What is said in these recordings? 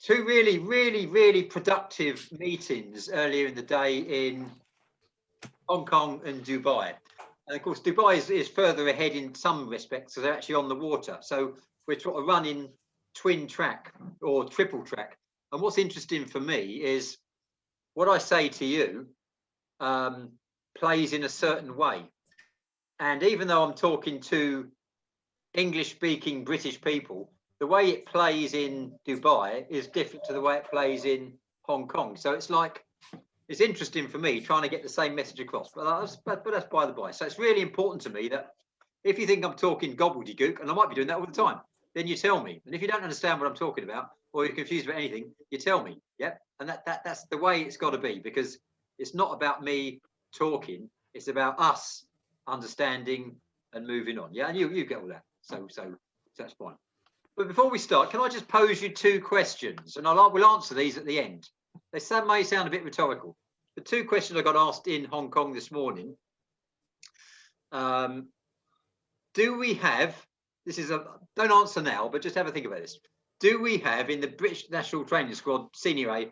Two really productive meetings earlier in the day in Hong Kong and Dubai. And of course, Dubai is further ahead in some respects, so they're actually on the water. So we're sort of running twin track or triple track. And what's interesting for me is what I say to you plays in a certain way. And even though I'm talking to English-speaking British people, the way it plays in Dubai is different to the way it plays in Hong Kong. So it's like, it's interesting for me trying to get the same message across, but that's by the by. So it's really important to me that if you think I'm talking gobbledygook, and I might be doing that all the time, then you tell me. And if you don't understand what I'm talking about, or you're confused about anything, you tell me. Yeah, and that's the way it's got to be, because it's not about me talking; it's about us understanding and moving on. Yeah, and you get all that. So that's fine. But before we start, can I just pose you two questions, and we'll answer these at the end. They may sound a bit rhetorical. The two questions I got asked in Hong Kong this morning. Do we have? Don't answer now, but just have a think about this. Do we have in the British National Training Squad Senior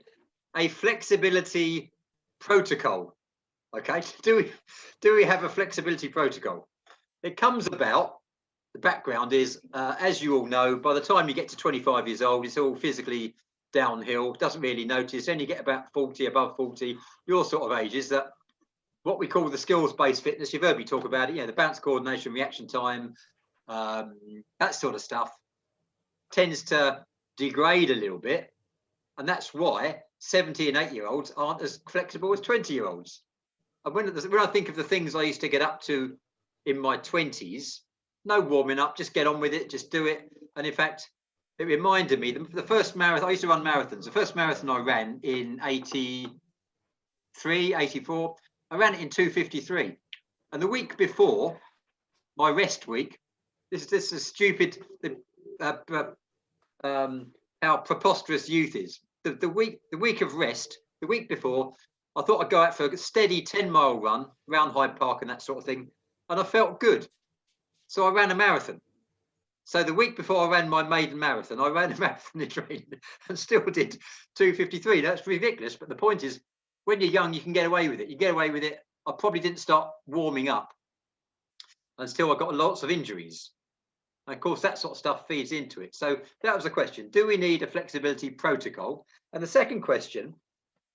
a flexibility protocol? Okay, do we have a flexibility protocol? It comes about. The background is, as you all know, by the time you get to 25 years old, it's all physically downhill. Doesn't really notice. Then you get about 40, above 40, your sort of ages, that what we call the skills-based fitness. You've heard me talk about it. The bounce coordination, reaction time, that sort of stuff tends to degrade a little bit, and that's why 70 and 8-year-olds aren't as flexible as 20-year-olds. And when I think of the things I used to get up to in my 20s, no warming up, just get on with it, just do it. And in fact, it reminded me, the first marathon, I used to run marathons. The first marathon I ran in 83, 84, I ran it in 2:53. And the week before, my rest week, this is stupid, how preposterous youth is. The week of rest, the week before, I thought I'd go out for a steady 10-mile run around Hyde Park and that sort of thing. And I felt good. So I ran a marathon. So the week before I ran my maiden marathon, I ran a marathon in training and still did 2:53. That's ridiculous. But the point is, when you're young, you can get away with it. You get away with it. I probably didn't start warming up until I got lots of injuries. And of course, that sort of stuff feeds into it. So that was the question. Do we need a flexibility protocol? And the second question,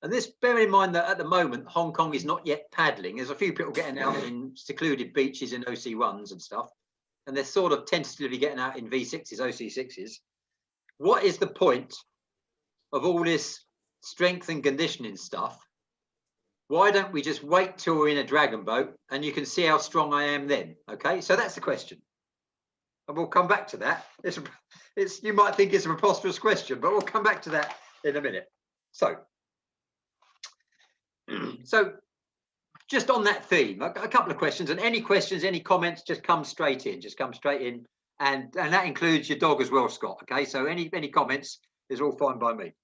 and this, bearing in mind that at the moment, Hong Kong is not yet paddling. There's a few people getting out in secluded beaches in OC1s and stuff. And they're sort of tentatively getting out in V6s, OC6s. What is the point of all this strength and conditioning stuff? Why don't we just wait till we're in a dragon boat and you can see how strong I am then? Okay, so that's the question. And we'll come back to that. You might think it's a preposterous question, but we'll come back to that in a minute. So just on that theme, a couple of questions, and any questions, any comments, just come straight in. Just come straight in, and that includes your dog as well, Scott. Okay, so any comments is all fine by me.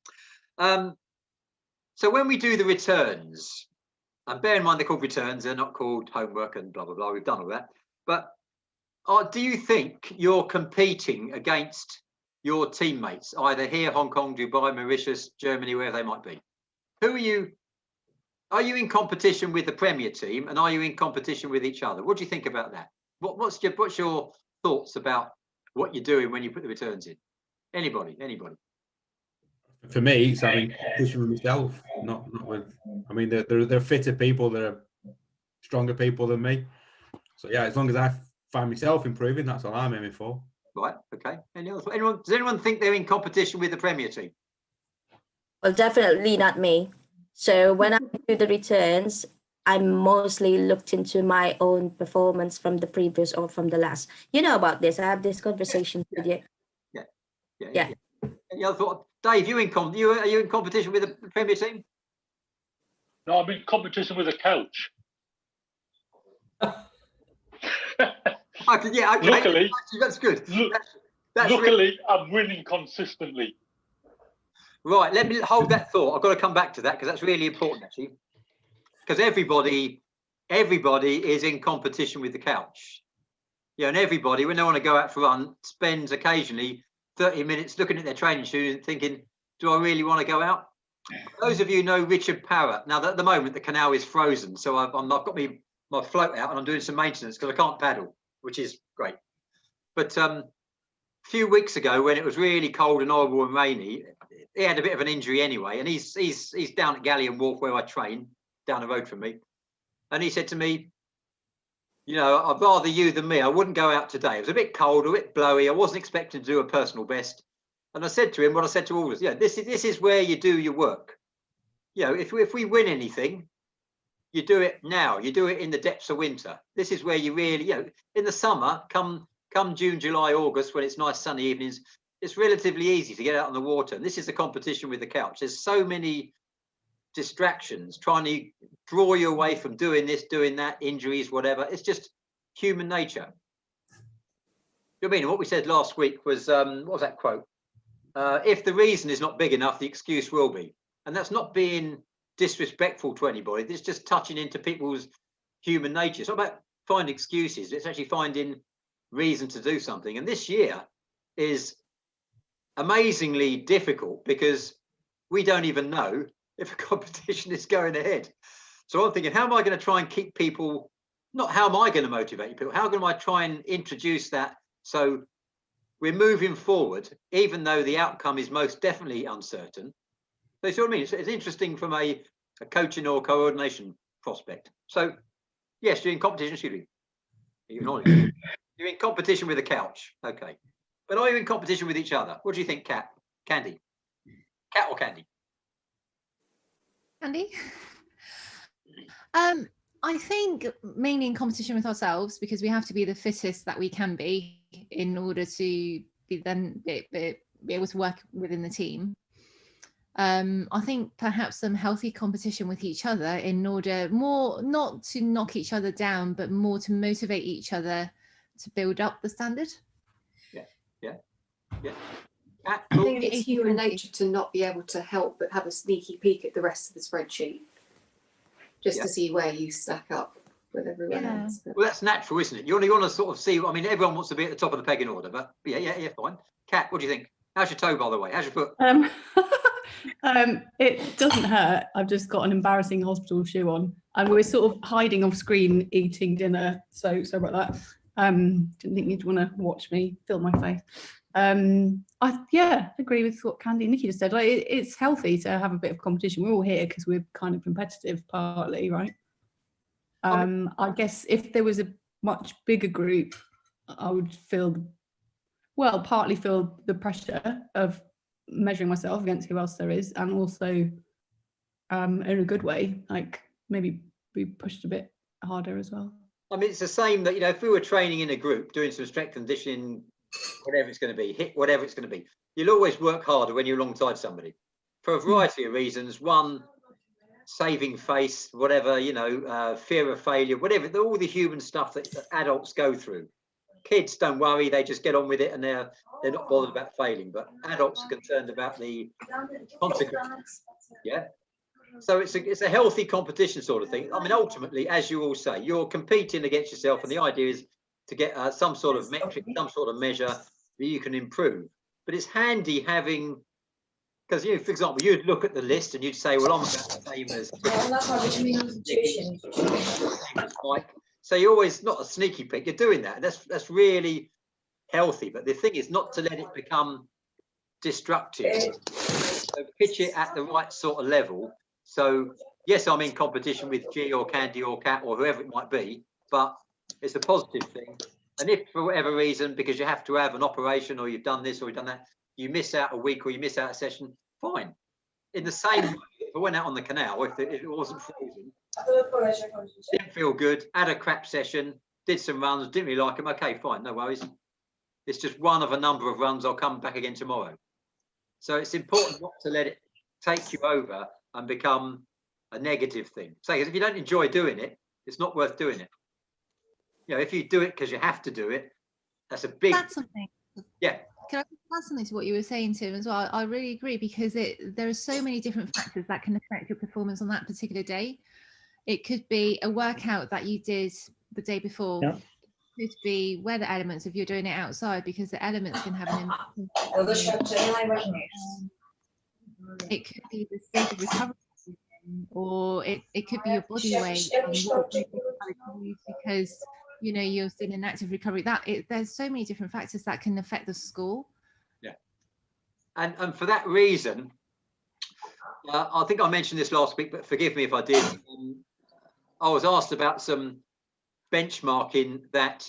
So when we do the returns, and bear in mind they're called returns, they're not called homework and blah blah blah. We've done all that, but do you think you're competing against your teammates, either here, Hong Kong, Dubai, Mauritius, Germany, wherever they might be? Who are you? Are you in competition with the Premier team, and are you in competition with each other? What do you think about that? What's your thoughts about what you're doing when you put the returns in? Anybody? For me, it's having competition with myself, not with. I mean, they're fitter people, they're stronger people than me. So yeah, as long as I find myself improving, that's all I'm aiming for. Right. Okay. Does anyone think they're in competition with the Premier team? Well, definitely not me. So when I do the returns, I mostly looked into my own performance from the previous or from the last. You know about this. I have this conversation with you. Yeah. Any other thought? Dave, are you in competition with the Premier team? No, I'm in competition with a coach. Okay, luckily, that's good. Luckily, I'm winning consistently. Right, let me hold that thought. I've got to come back to that because that's really important, actually. Because everybody is in competition with the couch. Yeah, and everybody, when they want to go out for a run, spends occasionally 30 minutes looking at their training shoes and thinking, do I really want to go out? Those of you know Richard Parrott. Now, at the moment, the canal is frozen. So I've got my float out and I'm doing some maintenance because I can't paddle, which is great. But a few weeks ago, when it was really cold and horrible and rainy, he had a bit of an injury anyway. And he's down at Galleon Wharf where I train, down the road from me. And he said to me, you know, I'd rather you than me. I wouldn't go out today. It was a bit cold, a bit blowy. I wasn't expecting to do a personal best. And I said to him what I said to all of us, yeah, this is where you do your work. You know, if we win anything, you do it now. You do it in the depths of winter. This is where you really, you know, in the summer, come June, July, August, when it's nice sunny evenings, it's relatively easy to get out on the water. And this is the competition with the couch. There's so many distractions trying to draw you away from doing this, doing that, injuries, whatever. It's just human nature. You know what I mean? What we said last week was, what was that quote? If the reason is not big enough, the excuse will be. And that's not being disrespectful to anybody. It's just touching into people's human nature. It's not about finding excuses. It's actually finding reason to do something. And this year is amazingly difficult because we don't even know if a competition is going ahead. So I'm thinking, how am I going to try and keep people, not how am I going to motivate people, how can I try and introduce that so we're moving forward, even though the outcome is most definitely uncertain. So you see what I mean? It's interesting from a coaching or coordination prospect. So yes, you're in competition, excuse me. You're in competition with a couch, okay. But are you in competition with each other? What do you think, Kat? Candy? Kat or Candy? Candy? I think mainly in competition with ourselves, because we have to be the fittest that we can be in order to be able to work within the team. I think perhaps some healthy competition with each other in order more not to knock each other down, but more to motivate each other to build up the standard. Yeah. I think it's human nature to not be able to help but have a sneaky peek at the rest of the spreadsheet just to see where you stack up with everyone else. But... Well, that's natural, isn't it? You want to sort of see, I mean, everyone wants to be at the top of the pecking order, but yeah, fine. Kat, what do you think? How's your toe, by the way? How's your foot? It doesn't hurt. I've just got an embarrassing hospital shoe on, and we're sort of hiding off screen eating dinner. So about that. Didn't think you'd want to watch me fill my face. I agree with what Candy and Nikki just said. Like, it's healthy to have a bit of competition. We're all here because we're kind of competitive, partly, right? I guess if there was a much bigger group, I would partly feel the pressure of measuring myself against who else there is, and also in a good way, like maybe be pushed a bit harder as well. I mean, it's the same that, you know, if we were training in a group, doing some strength conditioning, whatever it's going to be, hit whatever it's going to be, you'll always work harder when you're alongside somebody for a variety of reasons. One, saving face, whatever, you know, fear of failure, whatever, all the human stuff that adults go through. Kids don't worry, they just get on with it and they're not bothered about failing, but adults are concerned about the consequences. Yeah. So it's a healthy competition sort of thing. I mean, ultimately, as you all say, you're competing against yourself, and the idea is to get some sort of metric, some sort of measure that you can improve. But it's handy having, because, you know, for example, you'd look at the list and you'd say, well, I'm about the same as Mike. So you're always not a sneaky pick. You're doing that. That's really healthy. But the thing is not to let it become destructive. So pitch it at the right sort of level. So yes, I'm in competition with G or Candy or Kat or whoever it might be, but it's a positive thing. And if for whatever reason, because you have to have an operation or you've done this or you've done that, you miss out a week or you miss out a session, fine. In the same way, if I went out on the canal, if it wasn't frozen, didn't feel good, had a crap session, did some runs, didn't really like them, okay, fine, no worries. It's just one of a number of runs. I'll come back again tomorrow. So it's important not to let it take you over and become a negative thing. So if you don't enjoy doing it, it's not worth doing it. You know, if you do it because you have to do it, that's a big. That's something. Yeah. Can I add something to what you were saying, Tim, as well? I really agree, because there are so many different factors that can affect your performance on that particular day. It could be a workout that you did the day before could be weather elements if you're doing it outside, because the elements can have an impact. It could be the state of recovery, or it could be your body weight and what because you're still in active recovery. There's so many different factors that can affect the score. Yeah, and for that reason, I think I mentioned this last week, but forgive me if I did. I was asked about some benchmarking that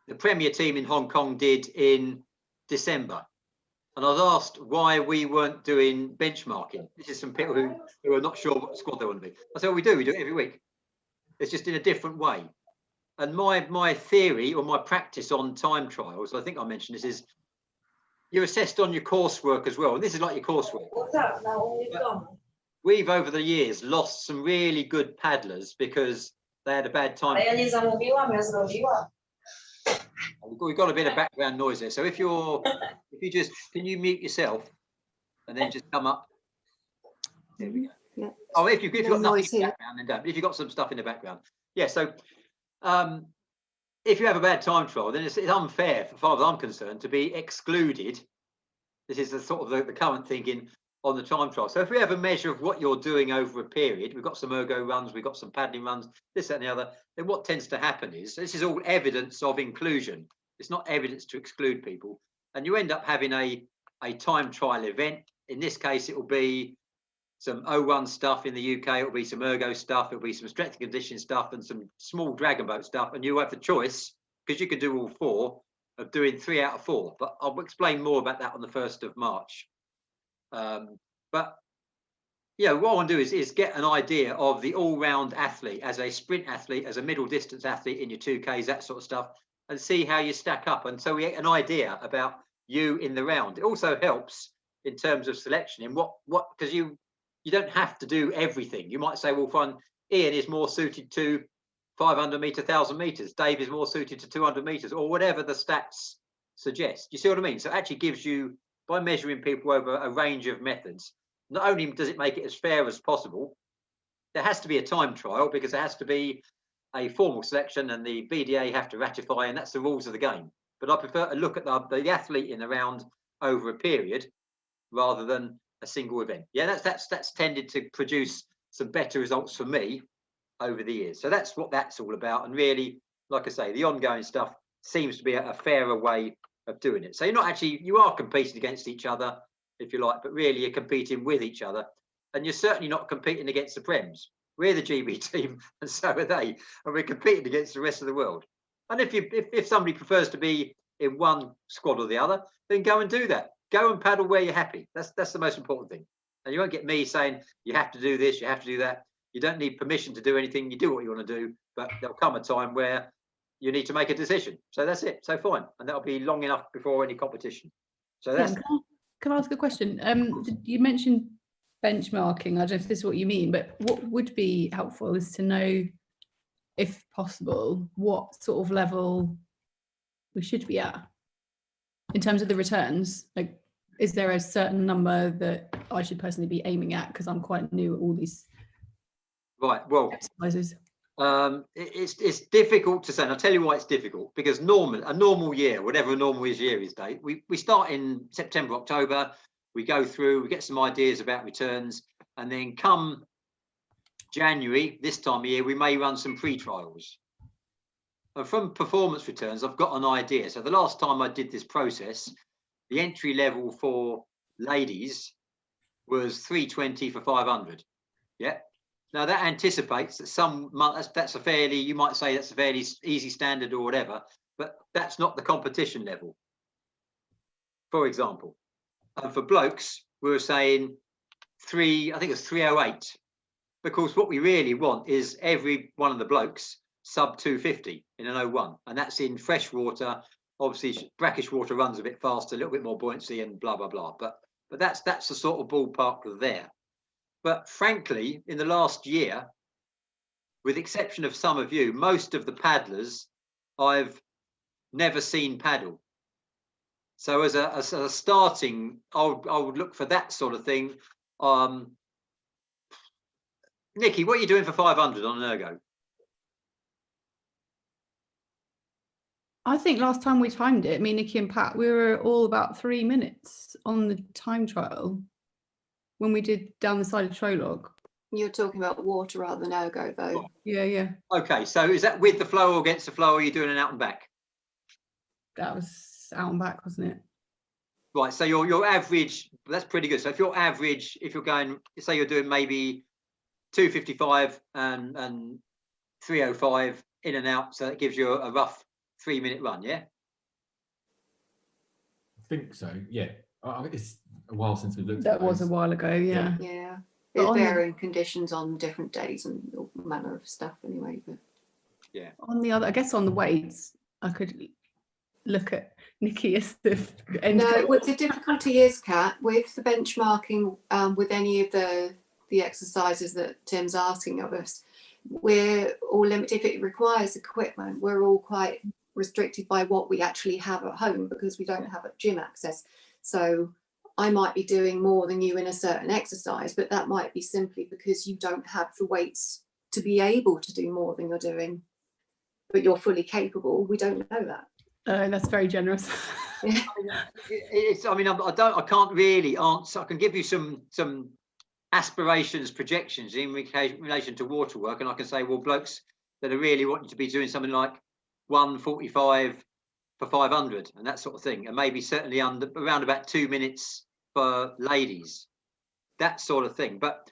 the Premier team in Hong Kong did in December. And I was asked why we weren't doing benchmarking. This is some people who are not sure what squad they want to be. I said, well, we do it every week. It's just in a different way. And my theory or my practice on time trials, I think I mentioned this, is you're assessed on your coursework as well. And this is like your coursework. But we've, over the years, lost some really good paddlers because they had a bad time. We've got a bit of background noise there. So if you just, can you mute yourself and then just come up? There we go. Yeah. Oh, if you've got nothing in the here. background, then don't. If you've got some stuff in the background. Yeah, so if you have a bad time trial, then it's unfair, as far as I'm concerned, to be excluded. This is the sort of the current thinking on the time trial. So if we have a measure of what you're doing over a period, we've got some ergo runs, we've got some paddling runs, this, that, and the other, then what tends to happen is, this is all evidence of inclusion. It's not evidence to exclude people. And you end up having a time trial event. In this case, it will be some O1 stuff in the UK, it'll be some ergo stuff, it'll be some strength and conditioning stuff and some small dragon boat stuff. And you have the choice, because you can do all four, of doing 3 out of 4. But I'll explain more about that on the 1st of March. But yeah, what I want to do is get an idea of the all-round athlete, as a sprint athlete, as a middle distance athlete in your 2Ks, that sort of stuff, and see how you stack up. And so we get an idea about you in the round. It also helps in terms of selection in what because you don't have to do everything. You might say, well, fine, Ian is more suited to 500 meter, 1,000 meters. Dave is more suited to 200 meters, or whatever the stats suggest. You see what I mean? So it actually gives you, by measuring people over a range of methods, not only does it make it as fair as possible, there has to be a time trial because there has to be a formal selection and the BDA have to ratify, and that's the rules of the game. But I prefer to look at the athlete in the round over a period rather than a single event. Yeah, that's tended to produce some better results for me over the years. So that's what that's all about. And really, like I say, the ongoing stuff seems to be a fairer way of doing it. So you are competing against each other, if you like, but really you're competing with each other. And you're certainly not competing against the Prems. We're the GB team and so are they. And we're competing against the rest of the world. And if somebody prefers to be in one squad or the other, then go and do that. Go and paddle where you're happy. That's the most important thing. And you won't get me saying you have to do this, you have to do that. You don't need permission to do anything. You do what you want to do, but there'll come a time where you need to make a decision. So that's it. So fine. And that'll be long enough before any competition. So that's... Can I ask a question? You mentioned benchmarking. I don't know if this is what you mean, but what would be helpful is to know, if possible, what sort of level we should be at in terms of the returns. Like, is there a certain number that I should personally be aiming at, because I'm quite new at all these exercises? It's difficult to say, and I'll tell you why it's difficult. Because a normal year, whatever a normal year is, Dave, we start in September, October, we go through, we get some ideas about returns, and then come January, this time of year, we may run some pre-trials. And from performance returns, I've got an idea. So the last time I did this process, the entry level for ladies was 320 for 500. Yeah. Now that anticipates that some months, that's a fairly, you might say that's a fairly easy standard or whatever, but that's not the competition level, for example. And for blokes, we were saying I think it's 308, because what we really want is every one of the blokes sub 250 in an 01, and that's in fresh water. Obviously brackish water runs a bit faster, a little bit more buoyancy and blah blah blah, but that's the sort of ballpark there. But frankly, in the last year, with the exception of some of you, most of the paddlers I've never seen paddle. So as a starting, I would look for that sort of thing. Nikki, what are you doing for 500 on an ergo? I think last time we timed it, me, Nikki and Pat, we were all about 3 minutes on the time trial when we did down the side of Trolog. You're talking about water rather than ergo, though. Yeah. Okay, so is that with the flow or against the flow, or are you doing an out and back? That was out and back, wasn't it? Right, so your average, that's pretty good. So if your average, if you're going, say you're doing maybe 255 and 305 in and out, so that gives you a rough 3 minute run, yeah? I think so, yeah. I think it's a while since we've looked That at was a those. while ago, yeah. Yeah. But There's on the- varying conditions on different days and all manner of stuff anyway. But On the other, I guess on the weights, I could look at Nikki as the end. no, what the difficulty is, Kat, with the benchmarking with any of the exercises that Tim's asking of us, we're all limited. If it requires equipment, we're all quite restricted by what we actually have at home because we don't have a gym access. So I might be doing more than you in a certain exercise, but that might be simply because you don't have the weights to be able to do more than you're doing, but you're fully capable. We don't know that. That's very generous. It's, I mean, I can't really answer. I can give you some aspirations, projections in relation to water work, and I can say, well, blokes that are really wanting to be doing something like 1:45 for 500 and that sort of thing, and maybe certainly around about 2 minutes for ladies, that sort of thing. But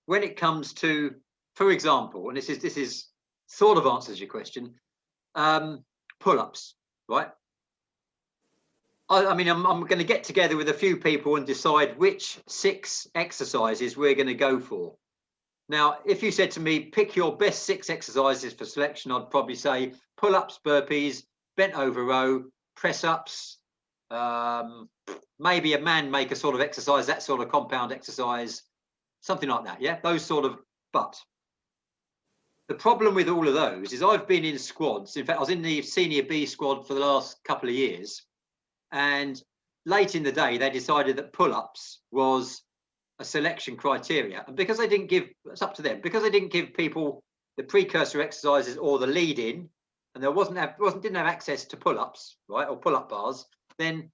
when it comes to, for example, and this is sort of answers your question, pull-ups, right? I mean, I'm going to get together with a few people and decide which 6 exercises we're going to go for. Now, if you said to me, pick your best 6 exercises for selection, I'd probably say pull-ups, burpees, bent over row, press-ups, maybe a man maker sort of exercise, that sort of compound exercise, something like that. Yeah, those sort of. But the problem with all of those is I've been in squads. In fact, I was in the senior B squad for the last couple of years. And late in the day, they decided that pull-ups was a selection criteria. And because they didn't give, it's up to them, because they didn't give people the precursor exercises or the lead in, and there didn't have access to pull-ups, right, or pull-up bars, then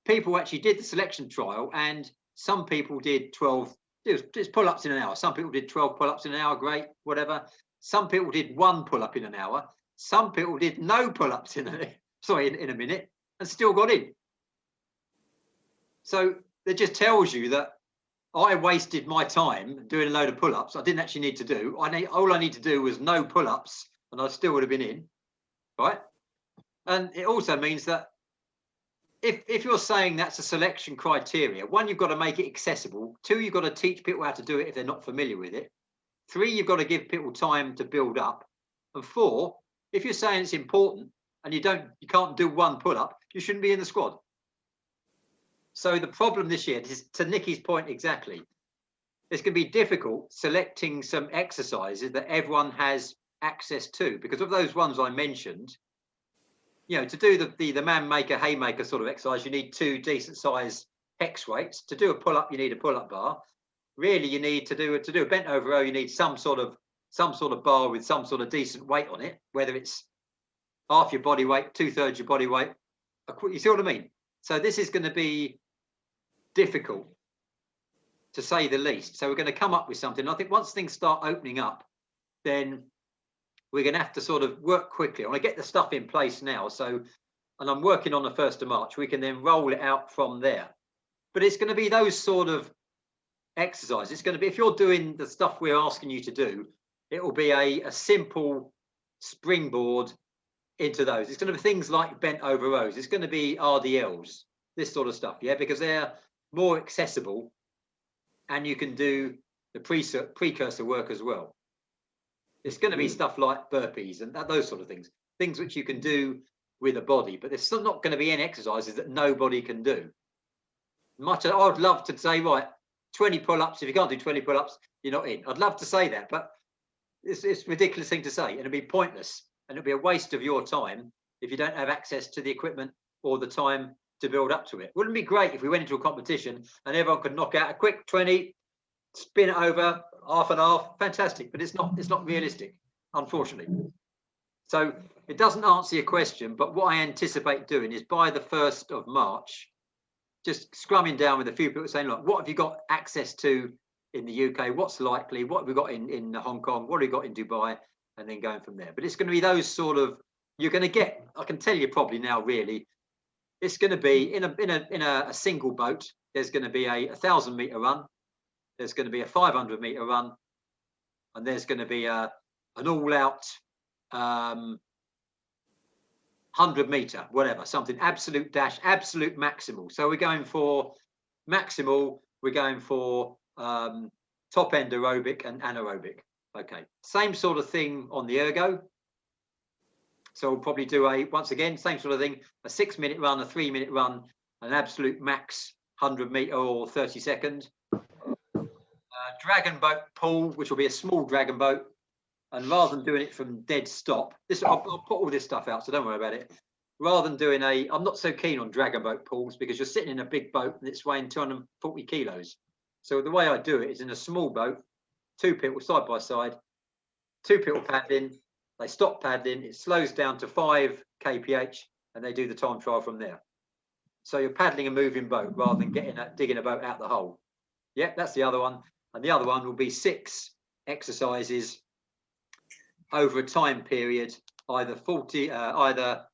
people actually did the selection trial, and some people did 12, it was pull-ups in an hour. Some people did 12 pull-ups in an hour, great, whatever. Some people did 1 pull-up in an hour. Some people did no pull-ups in a minute, and still got in. So it just tells you that I wasted my time doing a load of pull-ups I didn't actually need to do. All I need to do was no pull-ups, and I still would have been in, right? And it also means that if you're saying that's a selection criteria, 1, you've got to make it accessible. 2, you've got to teach people how to do it if they're not familiar with it. 3, you've got to give people time to build up. And 4, if you're saying it's important and you can't do 1 pull-up, you shouldn't be in the squad. So the problem this year, this is to Nikki's point exactly, it's going to be difficult selecting some exercises that everyone has access to, because of those ones I mentioned, you know, to do the man maker, haymaker sort of exercise, you need 2 decent size hex weights. To do a pull-up, you need a pull-up bar. Really, you need to do a bent over row, you need some sort of bar with some sort of decent weight on it, whether it's half your body weight, 2/3 your body weight. You see what I mean? So this is going to be difficult, to say the least. So we're going to come up with something. I think once things start opening up, then we're going to have to sort of work quickly. I want to get the stuff in place now. So, and I'm working on the 1st of March. We can then roll it out from there. But it's going to be those sort of exercises. It's going to be, if you're doing the stuff we're asking you to do, it will be a simple springboard into those. It's going to be things like bent over rows. It's going to be RDLs, this sort of stuff, yeah, because they're more accessible and you can do the precursor work as well. It's going to be stuff like burpees and those sort of things which you can do with a body, but there's still not going to be any exercises that nobody can do. Much I would love to say, right, 20 pull-ups. If you can't do 20 pull-ups, you're not in. I'd love to say that, but it's a ridiculous thing to say, and it'd be pointless, and it'd be a waste of your time if you don't have access to the equipment or the time to build up to it. Wouldn't it be great if we went into a competition and everyone could knock out a quick 20, spin it over, half and half, fantastic, but it's not realistic, unfortunately. So it doesn't answer your question, but what I anticipate doing is by the 1st of March, just scrumming down with a few people saying, look, what have you got access to in the UK? What's likely? What have we got in Hong Kong? What have we got in Dubai? And then going from there. But it's going to be those sort of, you're going to get, I can tell you probably now, really, it's going to be in a single boat. There's going to be a 1,000-meter run. There's going to be a 500-meter run, and there's going to be an all-out 100-meter, whatever, something absolute dash, absolute maximal. So we're going for maximal. We're going for top-end aerobic and anaerobic. Okay, same sort of thing on the ergo. So we'll probably do once again, same sort of thing, a 6-minute run, a 3-minute run, an absolute max 100-meter or 30 seconds. Dragon boat pool, which will be a small dragon boat. And rather than doing it from dead stop, I'll put all this stuff out, so don't worry about it. Rather than doing I'm not so keen on dragon boat pools because you're sitting in a big boat and it's weighing 240 kilos. So the way I do it is in a small boat, 2 people side by side, 2 people paddling. They stop paddling, it slows down to 5 kph, and they do the time trial from there. So you're paddling a moving boat rather than digging a boat out the hole. Yeah, that's the other one. And the other one will be 6 exercises over a time period, either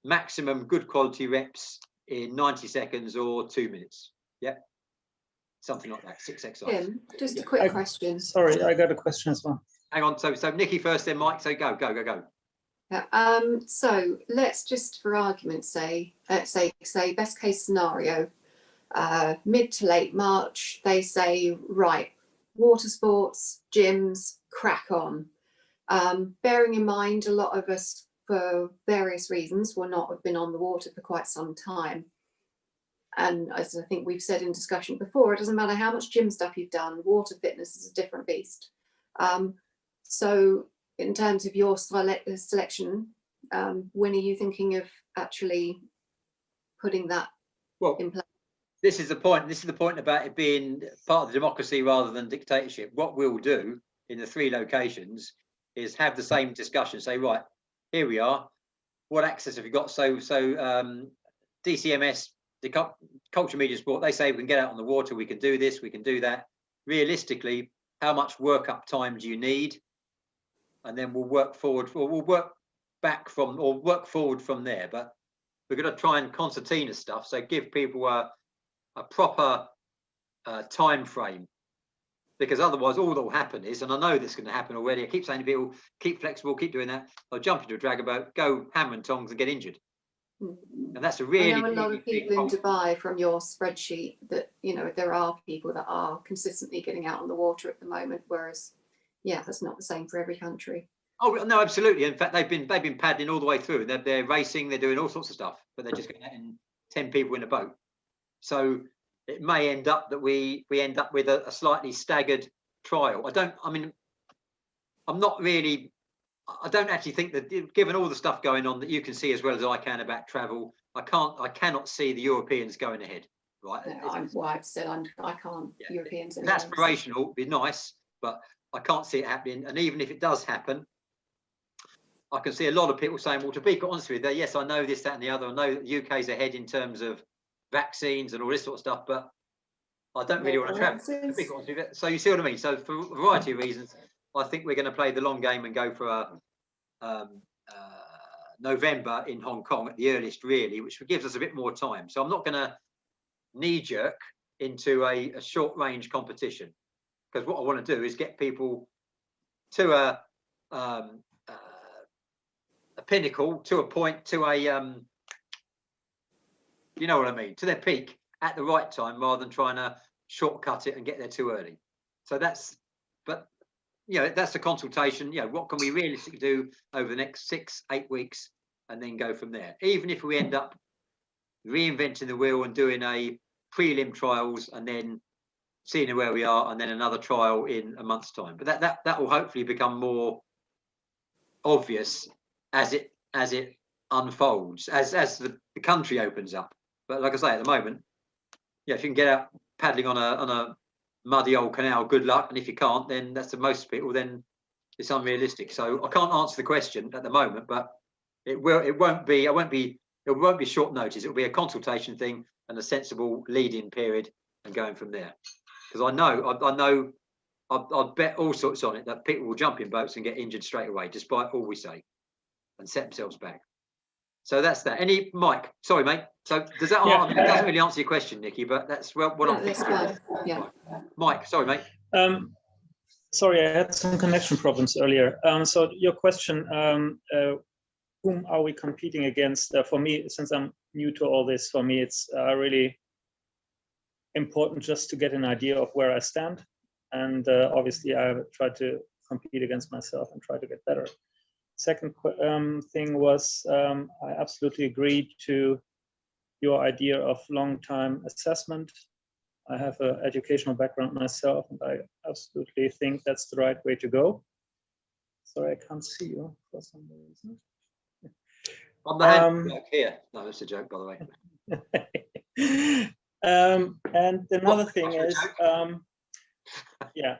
maximum good quality reps in 90 seconds or 2 minutes. Yeah, something like that. 6 exercises. Tim, just a quick question. Sorry, I got a question as well. Hang on. So Nikki first, then Mike. So go. Yeah, so let's just, for argument's sake, say best case scenario, mid to late March, they say, right, water sports, gyms, crack on. Bearing in mind, a lot of us, for various reasons, will not have been on the water for quite some time. And as I think we've said in discussion before, it doesn't matter how much gym stuff you've done, water fitness is a different beast. So in terms of your selection, when are you thinking of actually putting that in place? This is the point. This is the point about it being part of the democracy rather than dictatorship. What we'll do in the 3 locations is have the same discussion. Say, right, here we are. What access have you got? So DCMS, the Culture Media Sport, they say we can get out on the water. We can do this. We can do that. Realistically, how much workup time do you need? And then we'll work forward. Or we'll work back from, or work forward from there. But we're going to try and concertina stuff. So give people a proper time frame, because otherwise all that will happen is, and I know this is going to happen already, I keep saying to people, keep flexible, keep doing that, they'll jump into a dragon boat, go hammer and tongs and get injured. And that's a really, I know a lot really of people in Dubai, from your spreadsheet, that, you know, there are people that are consistently getting out on the water at the moment, whereas, yeah, that's not the same for every country. Oh no, absolutely. In fact, they've been paddling all the way through. They're racing, they're doing all sorts of stuff, but they're just getting out in 10 people in a boat. So it may end up that we end up with a slightly staggered trial. I don't actually think that, given all the stuff going on that you can see as well as I can about travel, I cannot see the Europeans going ahead. Right? No, I've said I can't. Yeah. Europeans. It's aspirational, it'd be nice, but I can't see it happening. And even if it does happen, I can see a lot of people saying, well, to be honest with you, yes, I know this, that, and the other. I know that the UK's ahead in terms of vaccines and all this sort of stuff, but I don't really want to travel. So you see what I mean? So for a variety of reasons, I think we're going to play the long game and go for November in Hong Kong at the earliest, really, which gives us a bit more time. So I'm not going to knee-jerk into a short-range competition, because what I want to do is get people to a pinnacle, to a point, to a you know what I mean, to their peak at the right time, rather than trying to shortcut it and get there too early. So that's, but you know, that's a consultation. You know, what can we realistically do over the next 6-8 weeks, and then go from there. Even if we end up reinventing the wheel and doing a prelim trials and then seeing where we are, and then another trial in a month's time. But that will hopefully become more obvious as it unfolds, as the country opens up. But like I say, at the moment, yeah, if you can get out paddling on a muddy old canal, good luck. And if you can't, then that's to most people, then it's unrealistic. So I can't answer the question at the moment, but It won't be short notice. It'll be a consultation thing and a sensible lead-in period and going from there. Because I'd bet all sorts on it that people will jump in boats and get injured straight away, despite all we say, and set themselves back. So that's that. Mike? Sorry, mate. So does that? Yeah. I mean, it doesn't really answer your question, Nikki, but that's what No, I'm that's thinking. fine. Yeah. Mike, sorry, mate. Sorry, I had some connection problems earlier. So your question, whom are we competing against? For me, since I'm new to all this, for me, it's really important just to get an idea of where I stand. And obviously, I try to compete against myself and try to get better. Second thing was, I absolutely agreed to your idea of long-time assessment. I have an educational background myself, and I absolutely think that's the right way to go. Sorry, I can't see you for some reason. I'm the hand joke here. No, that's a joke, by the way. And another thing is, yeah.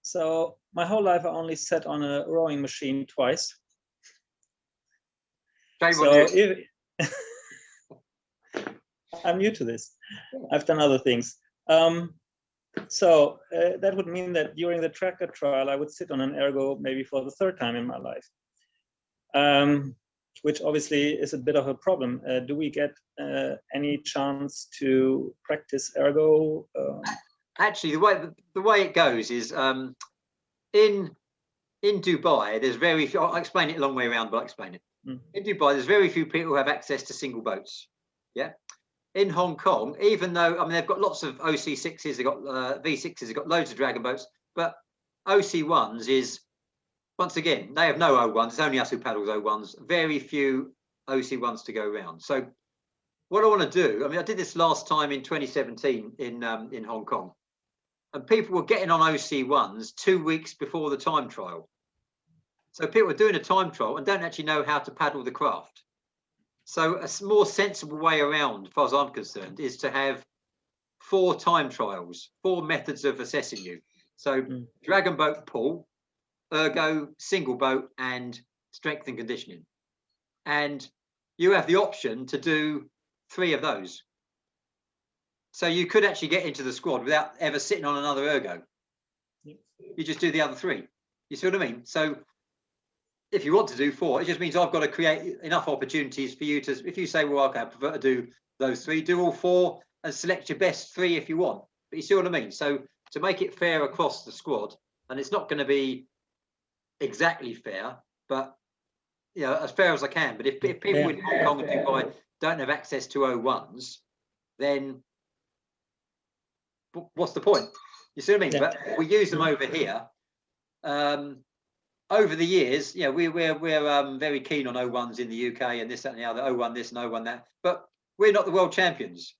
So my whole life, I only sat on a rowing machine twice. So I'm new to this. I've done other things. So that would mean that during the tracker trial, I would sit on an ergo maybe for the third time in my life, which obviously is a bit of a problem. Do we get any chance to practice ergo? Actually, the way it goes is in Dubai, there's very few. I'll explain it a long way around, but I'll explain it. In Dubai, there's very few people who have access to single boats. Yeah. In Hong Kong, even though, I mean, they've got lots of OC6s, they've got V6s, they've got loads of dragon boats, but OC1s is, once again, they have no O1s. It's only us who paddles O1s. Very few OC1s to go around. So what I want to do, I mean, I did this last time in 2017 in Hong Kong, and people were getting on OC1s 2 weeks before the time trial. So people are doing a time trial and don't actually know how to paddle the craft. So a more sensible way around, as far as I'm concerned, is to have 4 time trials, 4 methods of assessing you. So dragon boat pull, ergo, single boat, and strength and conditioning. And you have the option to do 3 of those. So you could actually get into the squad without ever sitting on another ergo. You just do the other 3. You see what I mean? So if you want to do 4, it just means I've got to create enough opportunities for you to, if you say, well, okay, I prefer to do those 3, do all 4 and select your best 3 if you want. But you see what I mean? So to make it fair across the squad, and it's not going to be exactly fair, but you know, as fair as I can. But if people in Hong Kong and Dubai don't have access to O1s, then what's the point? You see what I mean? But we use them over here. Over the years, yeah, we're very keen on O1s in the UK and this, that, and the other. O1 this and O1 that, but we're not the world champions.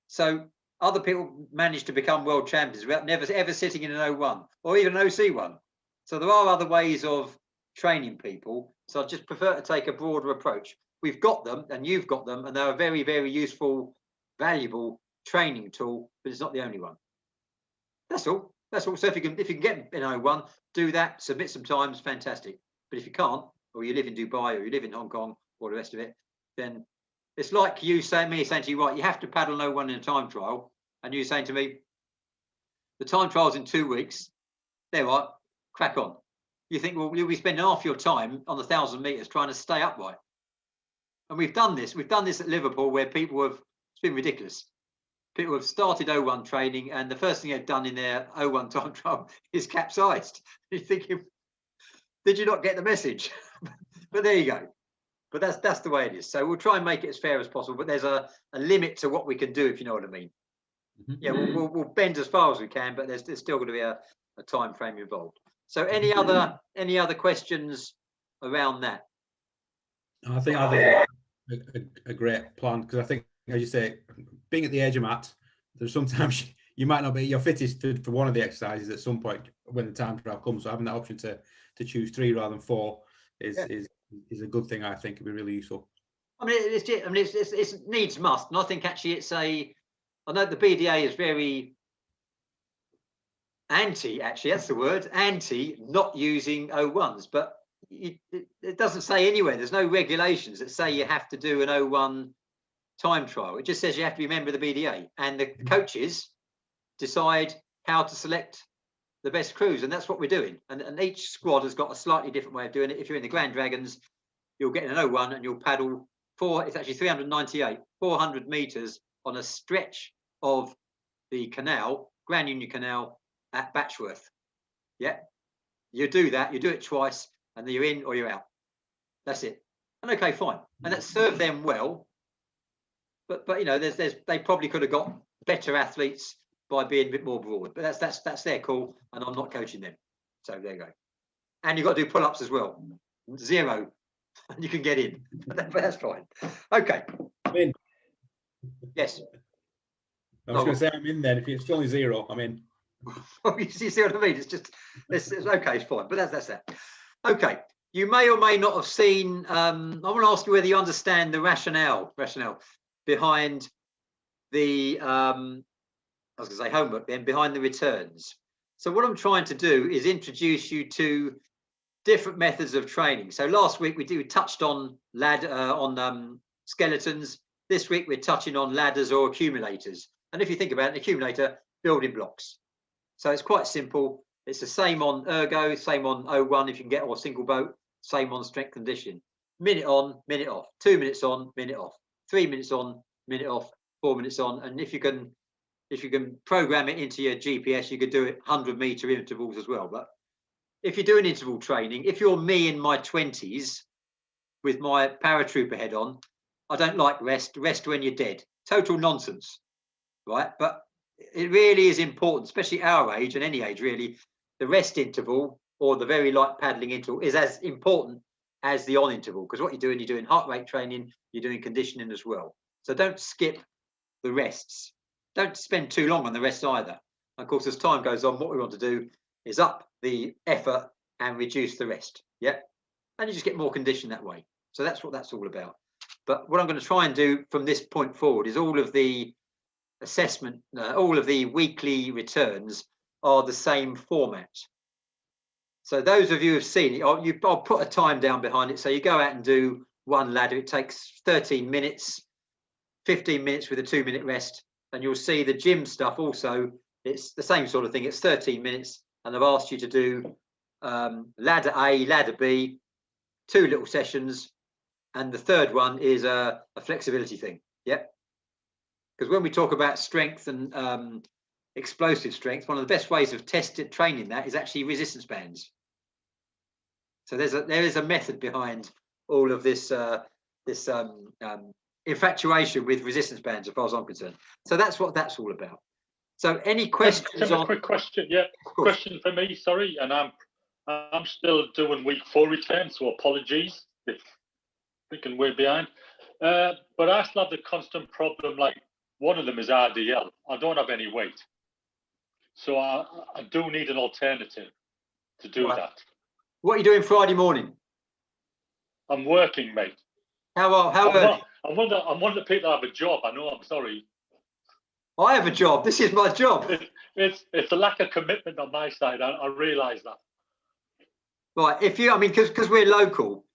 So other people manage to become world champions without never ever sitting in an O1 or even an OC1. So there are other ways of training people. So I just prefer to take a broader approach. We've got them, and you've got them, and they're a very, very useful, valuable training tool, but it's not the only one. That's all. That's all. So if you can get an O1, do that. Submit some times, fantastic. But if you can't, or you live in Dubai, or you live in Hong Kong, or the rest of it, then it's like you saying to you, right, you have to paddle an O1 in a time trial, and you're saying to me, the time trial's in 2 weeks. There, right, crack on. You think, well, you'll be spending half your time on the 1,000 meters trying to stay upright. And we've done this. We've done this at Liverpool, where people have, it's been ridiculous. People have started O1 training, and the first thing they've done in their O1 time trial is capsized. You're thinking, did you not get the message? But there you go. But that's the way it is. So we'll try and make it as fair as possible. But there's a limit to what we can do, if you know what I mean. Yeah, we'll bend as far as we can, but there's still going to be a time frame involved. So any other questions around that? I think a great plan, because I think, as you say, being at the age I'm at, there's sometimes you might not be your fittest for one of the exercises at some point when the time trial comes. So having that option to choose 3 rather than 4 is a good thing. I think it'd be really useful. I mean, it's needs must, and I think actually I know the BDA is very anti, actually, that's the word, anti not using O1s, but it doesn't say anywhere. There's no regulations that say you have to do an 01 time trial. It just says you have to be a member of the BDA, and the coaches decide how to select the best crews, and that's what we're doing. And each squad has got a slightly different way of doing it. If you're in the Grand Dragons, you'll get an 01 and you'll paddle it's actually 398, 400 meters on a stretch of the canal, Grand Union Canal at Batchworth. Yeah, you do that, you do it twice, and then you're in or you're out. That's it. And okay, fine. And that served them well. But you know, they probably could have got better athletes by being a bit more broad. But that's their call, and I'm not coaching them. So there you go. And you've got to do pull-ups as well. 0, and you can get in. But that's fine. Okay. I'm in. Yes. I was going to say I'm in then. If it's only 0, I'm in. You see what I mean? It's just it's okay, it's fine. But that's that. Okay. You may or may not have seen. I want to ask you whether you understand the rationale behind the. I was going to say homework. Then behind the returns. So what I'm trying to do is introduce you to different methods of training. So last week we touched on skeletons. This week we're touching on ladders or accumulators. And if you think about an accumulator, building blocks. So it's quite simple. It's the same on ergo, same on 01 if you can get, or single boat, same on strength conditioning. Minute on, minute off. 2 minutes on, minute off. 3 minutes on, minute off. 4 minutes on. And if you can program it into your GPS, you could do it 100-meter intervals as well. But if you're doing interval training, if you're me in my 20s with my paratrooper head on, I don't like rest when you're dead. Total nonsense, right? But it really is important, especially our age and any age really, the rest interval or the very light paddling interval is as important as the on interval, because what you're doing heart rate training, you're doing conditioning as well. So don't skip the rests. Don't spend too long on the rest either. Of course, as time goes on, what we want to do is up the effort and reduce the rest. Yeah. And you just get more condition that way. So that's what that's all about. But what I'm going to try and do from this point forward is all of the assessment, all of the weekly returns are the same format. So those of you who've seen it, I'll put a time down behind it. So you go out and do one ladder. It takes 13 minutes, 15 minutes with a 2-minute rest. And you'll see the gym stuff also, it's the same sort of thing. It's 13 minutes. And I've asked you to do ladder A, ladder B, 2 little sessions. And the third one is a flexibility thing. Yep. Because when we talk about strength and explosive strength, one of the best ways of training that is actually resistance bands. So there is a method behind all of this infatuation with resistance bands, as far as I'm concerned. So that's what that's all about. So any questions on? A quick question, yeah. Question for me, sorry, and I'm still doing week 4 returns, so apologies if thinking way behind. But I still have the constant problem, like one of them is RDL. I don't have any weight. So I do need an alternative to do that. What are you doing Friday morning? I'm working, mate. How early? I'm one of the people that have a job. I know, I'm sorry. I have a job. This is my job. It's a lack of commitment on my side. I realise that. Right. Because we're local,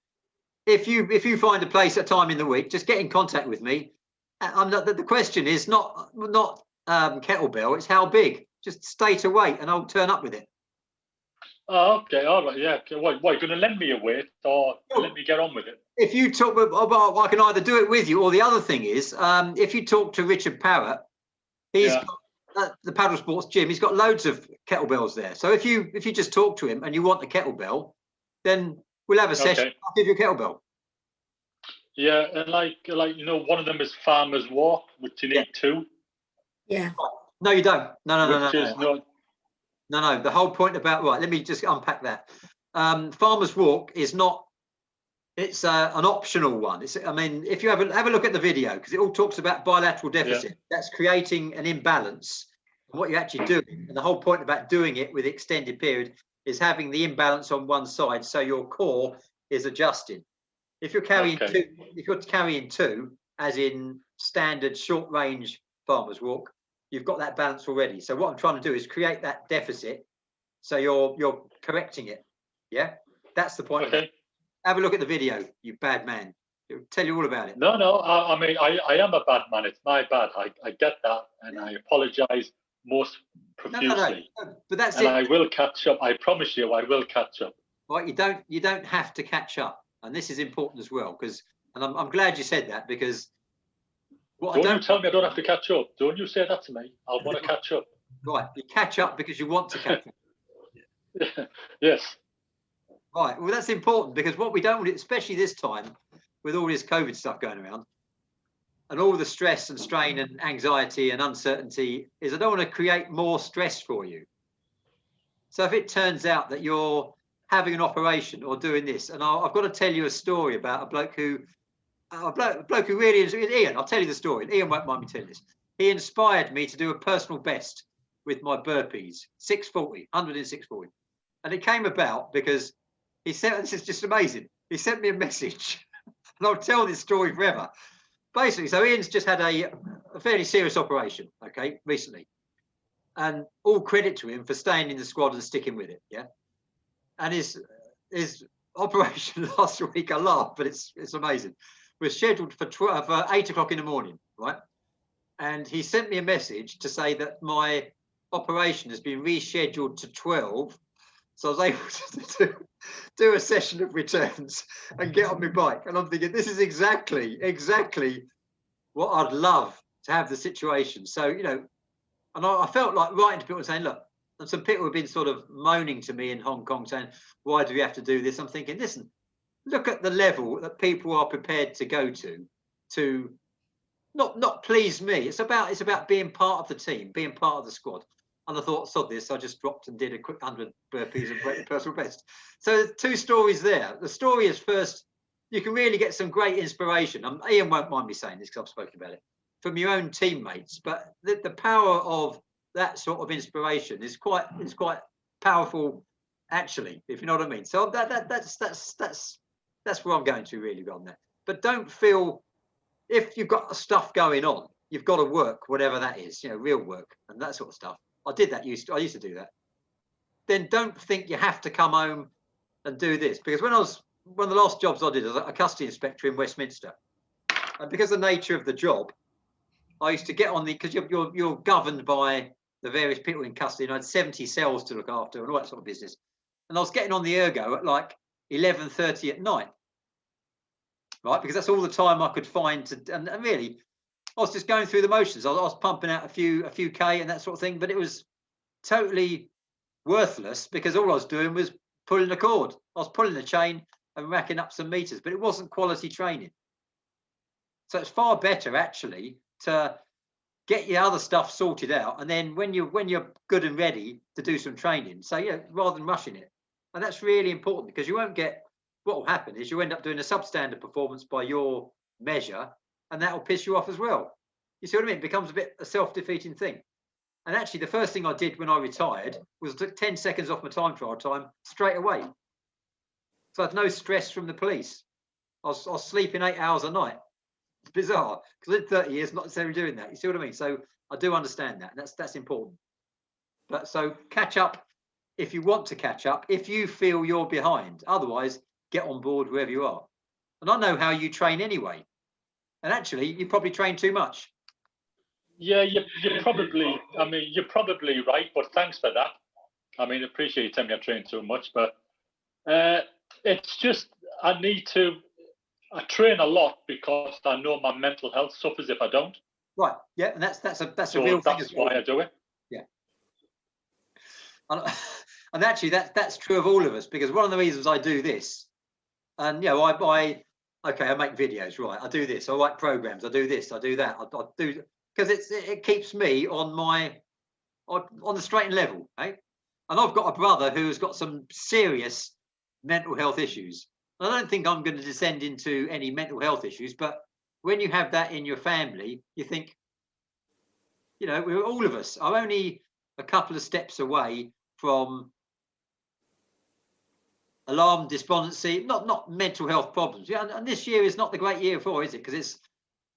if you find a place at a time in the week, just get in contact with me. The question is not kettlebell. It's how big. Just state a weight, and I'll turn up with it. Oh, okay. All right. Yeah. What, you're going to lend me a weight, or let me get on with it? If you talk, I can either do it with you, or the other thing is, if you talk to Richard Parrott, he's got the paddle sports gym. He's got loads of kettlebells there. So if you just talk to him and you want a kettlebell, then we'll have a session. Okay. I'll give you a kettlebell. Yeah, and like one of them is Farmer's Walk, which you need 2. Yeah. No, you don't. No. The whole point about let me just unpack that. Farmer's Walk is not. It's an optional one. If you have a look at the video, because it all talks about bilateral deficit. Yeah. That's creating an imbalance. And what you're actually doing, and the whole point about doing it with extended period, is having the imbalance on one side, so your core is adjusting. If you're carrying two, as in standard short range Farmer's Walk, you've got that balance already. So what I'm trying to do is create that deficit, so you're correcting it. Yeah, that's the point. Okay. Have a look at the video, you bad man. It'll tell you all about it. No, I mean, I am a bad man. It's my bad. I get that, and I apologise most profusely. No, but that's and it. I will catch up. I promise you, I will catch up. Right, you don't have to catch up, and this is important as well, because, and I'm glad you said that, because what Don't you tell me I don't have to catch up. Don't you say that to me. I'll want to catch up. Right, you catch up because you want to catch up. Yes. Right, well, that's important, because what we don't want, especially this time with all this COVID stuff going around and all the stress and strain and anxiety and uncertainty, is I don't want to create more stress for you. So if it turns out that you're having an operation or doing this, and I've got to tell you a story about a bloke who really is, Ian, I'll tell you the story. Ian won't mind me telling this. He inspired me to do a personal best with my burpees, 640, 100 in 640. And it came about because he sent, this is just amazing. He sent me a message, and I'll tell this story forever. Basically, so Ian's just had a fairly serious operation, okay, recently. And all credit to him for staying in the squad and sticking with it, yeah. And his operation last week, I laughed, but it's amazing. Was scheduled for 8 o'clock in the morning, right? And he sent me a message to say that my operation has been rescheduled to 12. So I was able to do a session of returns and get on my bike. And I'm thinking, this is exactly what I'd love to have the situation. So, you know, and I felt like writing to people and saying, look, and some people have been sort of moaning to me in Hong Kong saying, why do we have to do this? I'm thinking, listen, look at the level that people are prepared to go to not please me. It's about being part of the team, being part of the squad. And I thought, sod this, I just dropped and did a quick 100 burpees and break the personal best. So there's two stories there. The story is, first, you can really get some great inspiration. Ian won't mind me saying this because I've spoken about it, from your own teammates. But the power of that sort of inspiration is quite powerful, actually, if you know what I mean. So that's where I'm going to really on that. But don't feel, if you've got stuff going on, you've got to work, whatever that is, you know, real work and that sort of stuff. I used to do that. Then don't think you have to come home and do this, because one of the last jobs I did as a custody inspector in Westminster, and because of the nature of the job, I used to get on because you're governed by the various people in custody, and I had 70 cells to look after and all that sort of business. And I was getting on the ergo at like 11:30 at night, right? Because that's all the time I could find to, and really, I was just going through the motions. I was pumping out a few K and that sort of thing, but it was totally worthless because all I was doing was pulling a cord. I was pulling a chain and racking up some meters, but it wasn't quality training. So it's far better actually to get your other stuff sorted out, and then when you're good and ready to do some training, so yeah, rather than rushing it. And that's really important, because you won't get, what will happen is you end up doing a substandard performance by your measure, and that will piss you off as well. You see what I mean? It becomes a bit a self-defeating thing. And actually the first thing I did when I retired was took 10 seconds off my time trial time straight away. So I had no stress from the police. I was sleeping 8 hours a night. It's bizarre, because in 30 years not necessarily doing that. You see what I mean? So I do understand that, and that's important. But so catch up if you want to catch up, if you feel you're behind. Otherwise, get on board wherever you are. And I know how you train anyway. And actually, you probably train too much. Yeah, you're probably right, but thanks for that. I mean, appreciate you telling me I train too much, but it's just I train a lot because I know my mental health suffers if I don't. Right. Yeah, and that's a real thing. That's why I do it. Yeah. And actually, that's true of all of us, because one of the reasons I do this, and you know, I make videos, right? I do this. I write programs. I do this. I do that. I do, because it keeps me on the straight and level, eh? And I've got a brother who's got some serious mental health issues. I don't think I'm going to descend into any mental health issues, but when you have that in your family, you think, you know, all of us are only a couple of steps away from alarm, despondency, not mental health problems. Yeah, and this year is not the great year for, is it? Because it's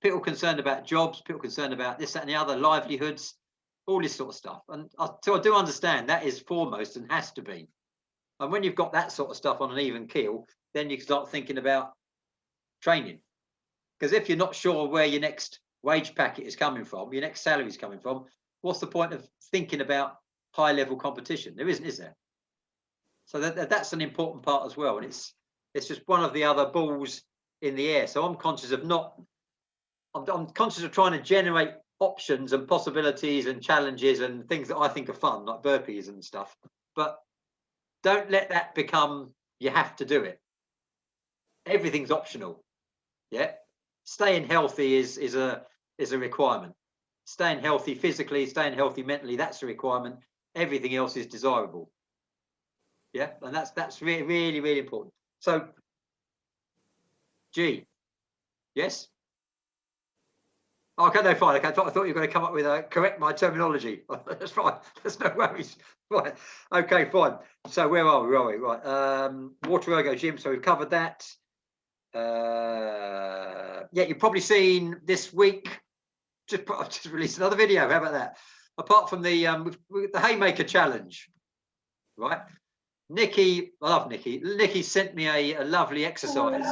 people concerned about jobs, people concerned about this, that, and the other, livelihoods, all this sort of stuff. And so I do understand that is foremost and has to be. And when you've got that sort of stuff on an even keel, then you can start thinking about training. Because if you're not sure where your next wage packet is coming from, your next salary is coming from, what's the point of thinking about high level competition? There isn't, is there? So that's an important part as well. And it's just one of the other balls in the air. So I'm conscious of I'm conscious of trying to generate options and possibilities and challenges and things that I think are fun, like burpees and stuff. But don't let that become you have to do it. Everything's optional. Yeah. Staying healthy is a requirement. Staying healthy physically, staying healthy mentally, that's a requirement. Everything else is desirable. Yeah, and that's really, really, really important. So, G, yes? Okay, no, fine. Okay, I thought you were going to come up with correct my terminology. That's fine. There's no worries. Right. Okay, fine. So where are we? Right. Water ergo gym. So we've covered that. Yeah, you've probably seen this week. I've just released another video. How about that? Apart from the Haymaker challenge, right? Nikki, I love Nikki. Nikki sent me a lovely exercise,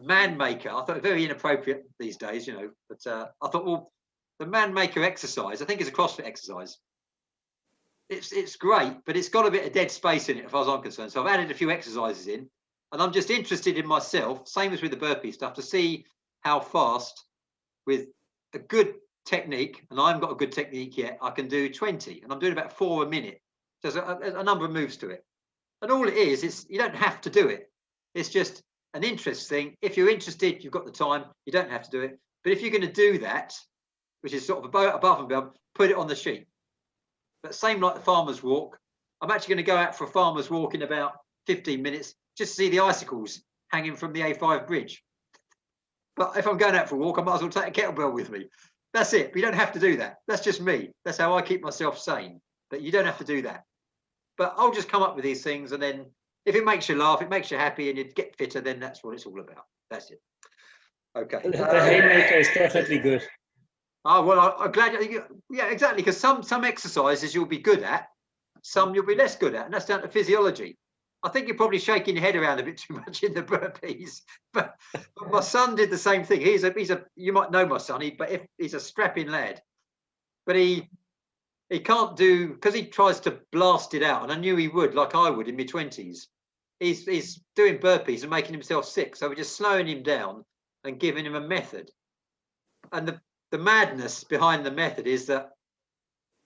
man maker. I thought it very inappropriate these days, you know. But I thought, well, the man maker exercise, I think it's a CrossFit exercise. It's great, but it's got a bit of dead space in it, as far as I'm concerned. So I've added a few exercises in, and I'm just interested in myself, same as with the burpee stuff, to see how fast, with a good technique, and I haven't got a good technique yet, I can do 20, and I'm doing about 4 a minute. There's a number of moves to it. And all it is you don't have to do it. It's just an interest thing. If you're interested, you've got the time, you don't have to do it. But if you're going to do that, which is sort of above and beyond, put it on the sheet. But same like the farmer's walk. I'm actually going to go out for a farmer's walk in about 15 minutes, just to see the icicles hanging from the A5 bridge. But if I'm going out for a walk, I might as well take a kettlebell with me. That's it. But you don't have to do that. That's just me. That's how I keep myself sane. But you don't have to do that. But I'll just come up with these things, and then if it makes you laugh, it makes you happy, and you get fitter, then that's what it's all about. That's it. Okay. The Haymaker is definitely good. Oh, well, I'm glad. Yeah, exactly. Because some exercises you'll be good at, some you'll be less good at, and that's down to physiology. I think you're probably shaking your head around a bit too much in the burpees. But my son did the same thing. He's a you might know my son, he's a strapping lad, but he can't do, because he tries to blast it out, and I knew he would, like I would in my 20s. He's doing burpees and making himself sick. So we're just slowing him down and giving him a method. And the madness behind the method is that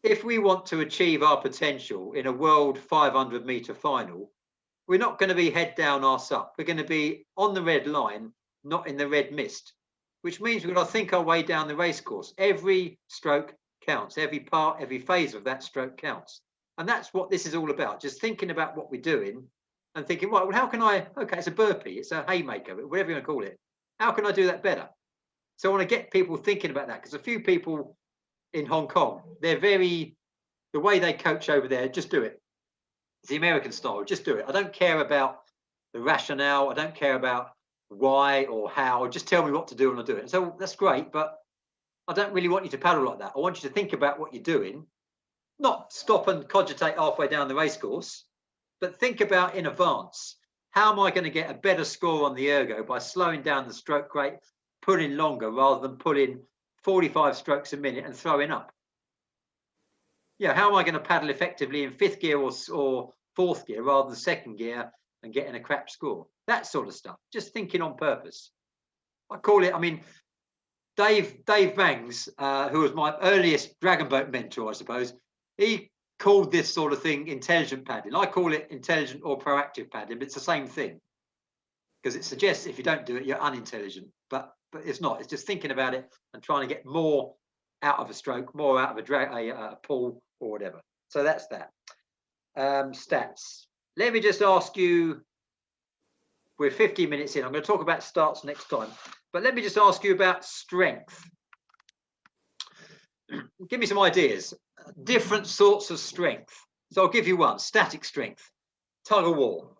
if we want to achieve our potential in a world 500-meter final, we're not going to be head down, arse up. We're going to be on the red line, not in the red mist, which means we've got to think our way down the race course. Every stroke counts. Every part, every phase of that stroke counts. And that's what this is all about. Just thinking about what we're doing and thinking, right, well, how can okay, it's a burpee, it's a haymaker, whatever you want to call it. How can I do that better? So I want to get people thinking about that, because a few people in Hong Kong, the way they coach over there, just do it. It's the American style, just do it. I don't care about the rationale. I don't care about why or how. Just tell me what to do and I'll do it. And so that's great, but I don't really want you to paddle like that. I want you to think about what you're doing, not stop and cogitate halfway down the race course, but think about in advance. How am I going to get a better score on the ergo by slowing down the stroke rate, pulling longer rather than pulling 45 strokes a minute and throwing up? Yeah, how am I going to paddle effectively in 5th gear or 4th gear rather than 2nd gear and getting a crap score? That sort of stuff. Just thinking on purpose. I call it, Dave Bangs, who was my earliest Dragon Boat mentor, I suppose, he called this sort of thing intelligent paddling. I call it intelligent or proactive paddling, but it's the same thing, because it suggests if you don't do it, you're unintelligent. But it's not. It's just thinking about it and trying to get more out of a stroke, more out of a pull or whatever. So that's that. Stats. Let me just ask you, we're 15 minutes in. I'm going to talk about starts next time. But let me just ask you about strength. Give me some ideas. Different sorts of strength. So I'll give you one. Static strength. Tug of war.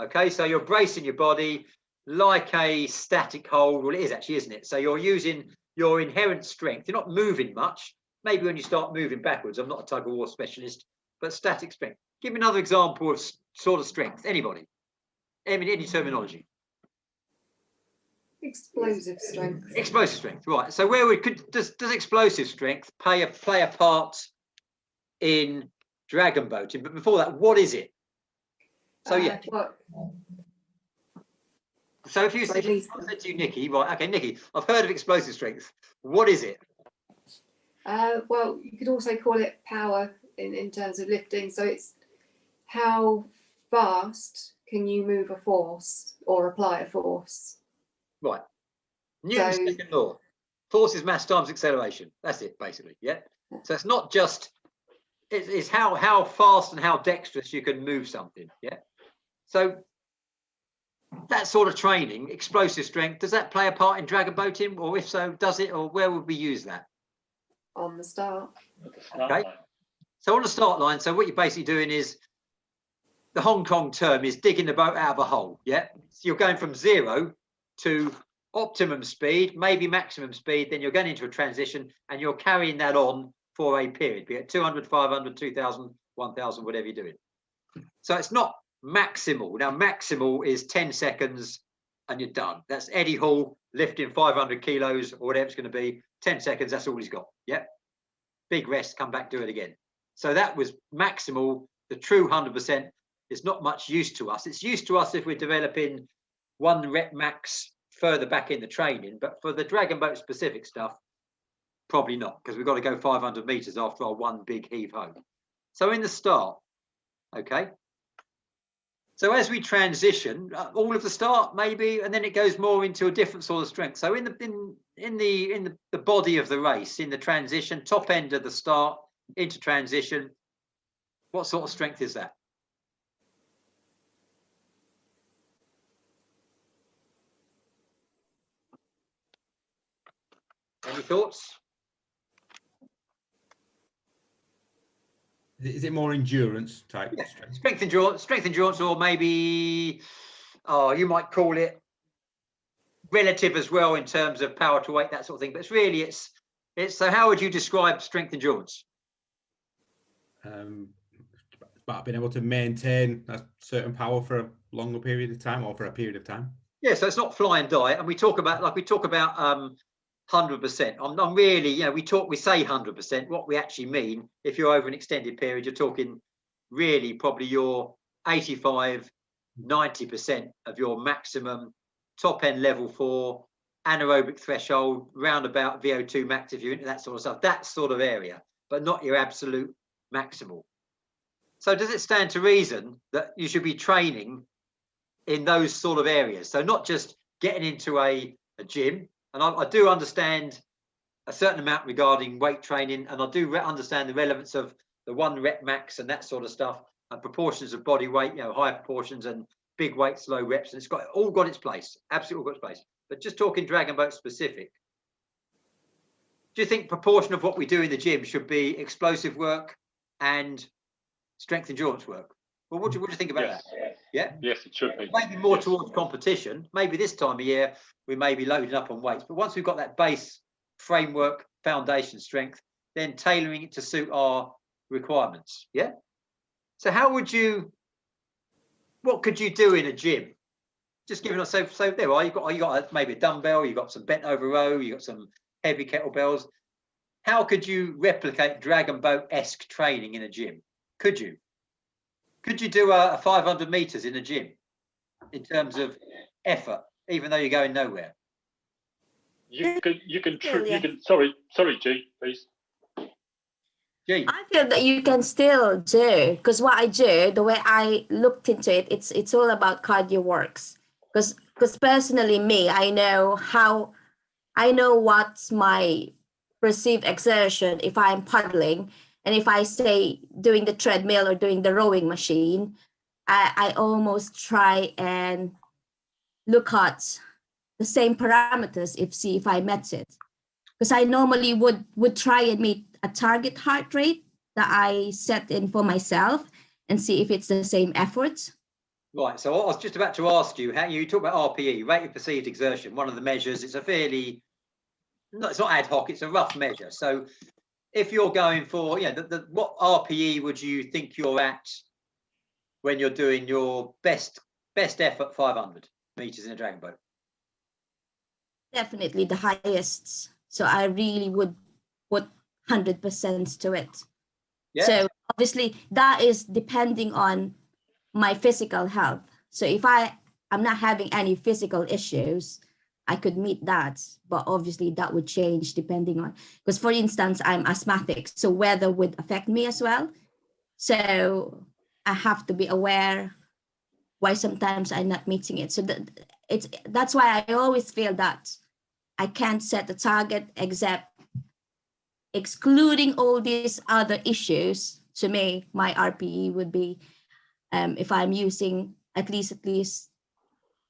Okay, so you're bracing your body like a static hold. Well, it is actually, isn't it? So you're using your inherent strength. You're not moving much. Maybe when you start moving backwards. I'm not a tug of war specialist, but static strength. Give me another example of sort of strength. Anybody? Any terminology. Explosive strength. Explosive strength, right? So where we could does explosive strength play a part in dragon boating? But before that, what is it? So yeah. So if you said to you, Nikki, right? Okay, Nikki, I've heard of explosive strength. What is it? Well, you could also call it power in terms of lifting. So it's how fast can you move a force or apply a force. Right. Newton's second law. Force is mass times acceleration. That's it, basically. Yeah. So it's not just, it's how fast and how dexterous you can move something. Yeah. So that sort of training, explosive strength, does that play a part in dragon boating? Or if so, does it? Or where would we use that? On the start. Okay. So on the start line, so what you're basically doing is, the Hong Kong term is digging the boat out of a hole. Yeah. So you're going from 0 to optimum speed, maybe maximum speed, then you're going into a transition and you're carrying that on for a period, be it 200, 500, 2000, 1000, whatever you're doing. So it's not maximal. Now, maximal is 10 seconds and you're done. That's Eddie Hall lifting 500 kilos or whatever it's going to be. 10 seconds, that's all he's got. Yep. Big rest, come back, do it again. So that was maximal. The true 100% is not much use to us. It's used to us if we're developing 1 rep max further back in the training, but for the dragon boat specific stuff, probably not, because we've got to go 500 meters after our 1 big heave ho. So in the start, okay. So as we transition, all of the start maybe, and then it goes more into a different sort of strength. So in the body of the race, in the transition, top end of the start into transition, what sort of strength is that? Any thoughts? Is it more endurance type? Yeah. Strength endurance, or maybe, you might call it relative as well in terms of power to weight, that sort of thing. But it's really, it's. So how would you describe strength endurance? About being able to maintain a certain power for a longer period of time, or for a period of time. Yeah, so it's not fly and die, and we talk about 100%. I'm really, we say 100%. What we actually mean, if you're over an extended period, you're talking really probably your 85, 90% of your maximum top end level 4 anaerobic threshold, roundabout VO2 max if you're into that sort of stuff, that sort of area, but not your absolute maximal. So does it stand to reason that you should be training in those sort of areas? So not just getting into a gym, and I do understand a certain amount regarding weight training, and I do understand the relevance of the 1 rep max and that sort of stuff, and proportions of body weight, high proportions and big weights, low reps, and it's all got its place, absolutely all got its place. But just talking dragon boat specific, do you think proportion of what we do in the gym should be explosive work and strength endurance work? Well, what do you think about that? Yeah. Yes, it should be. Maybe more towards competition. Maybe this time of year we may be loading up on weights, but once we've got that base framework, foundation strength, then tailoring it to suit our requirements. Yeah. So what could you do in a gym? Just giving us, so there are, you got maybe a dumbbell, you got some bent over row, you got some heavy kettlebells. How could you replicate dragon boat-esque training in a gym? Could you do a 500 meters in a gym in terms of effort, even though you're going nowhere? You can. Sorry, G, please. G. I feel that you can still do, because what I do, the way I looked into it, it's all about cardio works. Because personally, I know what's my perceived exertion if I'm paddling, and if I say doing the treadmill or doing the rowing machine, I almost try and look at the same parameters if I met it. Because I normally would try and meet a target heart rate that I set in for myself and see if it's the same effort. Right, so I was just about to ask you, how you talk about RPE, rate of perceived exertion, one of the measures. It's it's not ad hoc, it's a rough measure. So if you're going for, what RPE would you think you're at when you're doing your best best effort 500 meters in a dragon boat? Definitely the highest. So I really would put 100% to it. Yeah. So obviously that is depending on my physical health. So if I'm not having any physical issues, I could meet that. But obviously that would change depending on, because for instance, I'm asthmatic, so weather would affect me as well. So I have to be aware why sometimes I'm not meeting it. So that's why I always feel that I can't set a target except excluding all these other issues. To me, my RPE would be if I'm using at least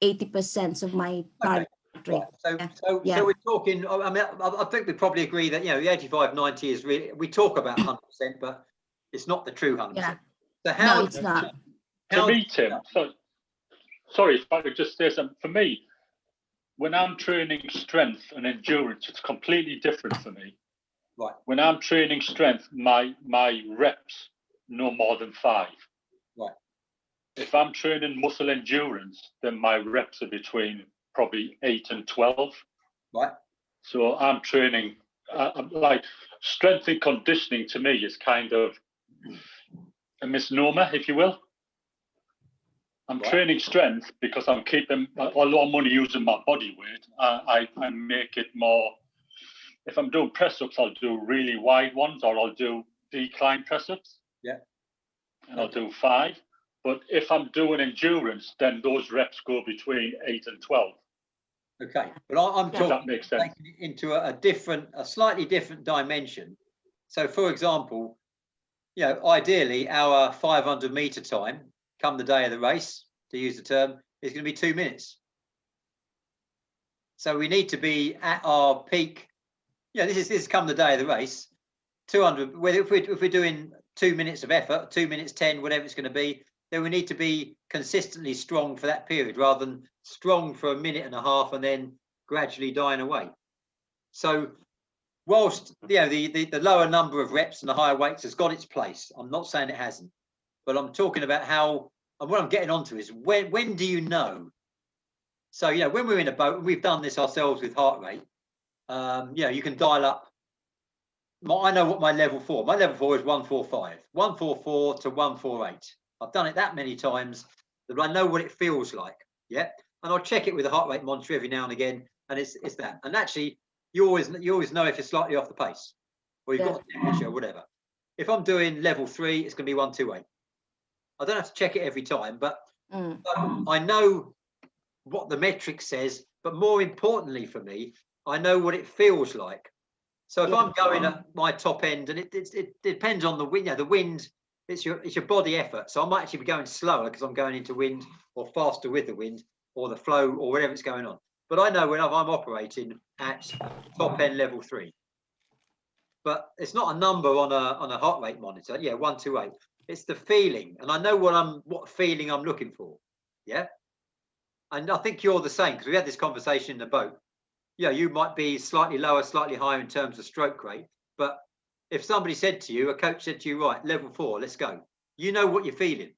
80% of my target rate. Right. So we're talking. I mean, I think we probably agree that, you know, the 85-90 is really, we talk about 100%, but it's not the true 100%. Yeah. So how? No, it's not. To me, Tim, sorry if I could just say something. For me, when I'm training strength and endurance, it's completely different for me. Right. When I'm training strength, my reps no more than 5. Right. If I'm training muscle endurance, then my reps are between probably 8 and 12. Right. So I'm training, like strength and conditioning to me is kind of a misnomer, if you will. I'm training strength because I'm keeping, although I'm only using my body weight, I make it more. If I'm doing press ups, I'll do really wide ones, or I'll do decline press ups. Yeah. And I'll do 5. But if I'm doing endurance, then those reps go between 8 and 12. Okay, but I'm Does that talking make sense? taking it into a slightly different dimension. So, for example, you know, ideally, our 500 meter time, come the day of the race, to use the term, is going to be 2 minutes. So we need to be at our peak. Yeah, this is come the day of the race. 200. If we're doing 2 minutes of effort, 2 minutes 10, whatever it's going to be, then we need to be consistently strong for that period, rather than strong for a minute and a half and then gradually dying away. So, whilst, you know, the lower number of reps and the higher weights has got its place, I'm not saying it hasn't, but I'm talking about how, and what I'm getting onto is when do you know? So, you know, when we're in a boat, and we've done this ourselves with heart rate, you know, you can dial up. I know what my level 4 is 145, 144 to 148. I've done it that many times that I know what it feels like. Yeah. And I'll check it with a heart rate monitor every now and again. And it's that. And actually, you always know if you're slightly off the pace, or you've got a temperature or whatever. If I'm doing level 3, it's going to be 128. I don't have to check it every time, but I know what the metric says. But more importantly for me, I know what it feels like. So if I'm going at my top end, and it depends on the wind. You know, the wind, it's your body effort. So I might actually be going slower because I'm going into wind, or faster with the wind, or the flow, or whatever it's going on. But I know when I'm operating at top end level 3. But it's not a number on a heart rate monitor. Yeah, 128. It's the feeling, and I know what feeling I'm looking for. Yeah. And I think you're the same, because we had this conversation in the boat. Yeah, you might be slightly lower, slightly higher in terms of stroke rate. But if somebody said to you, a coach said to you, right, level 4, let's go. You know what you're feeling.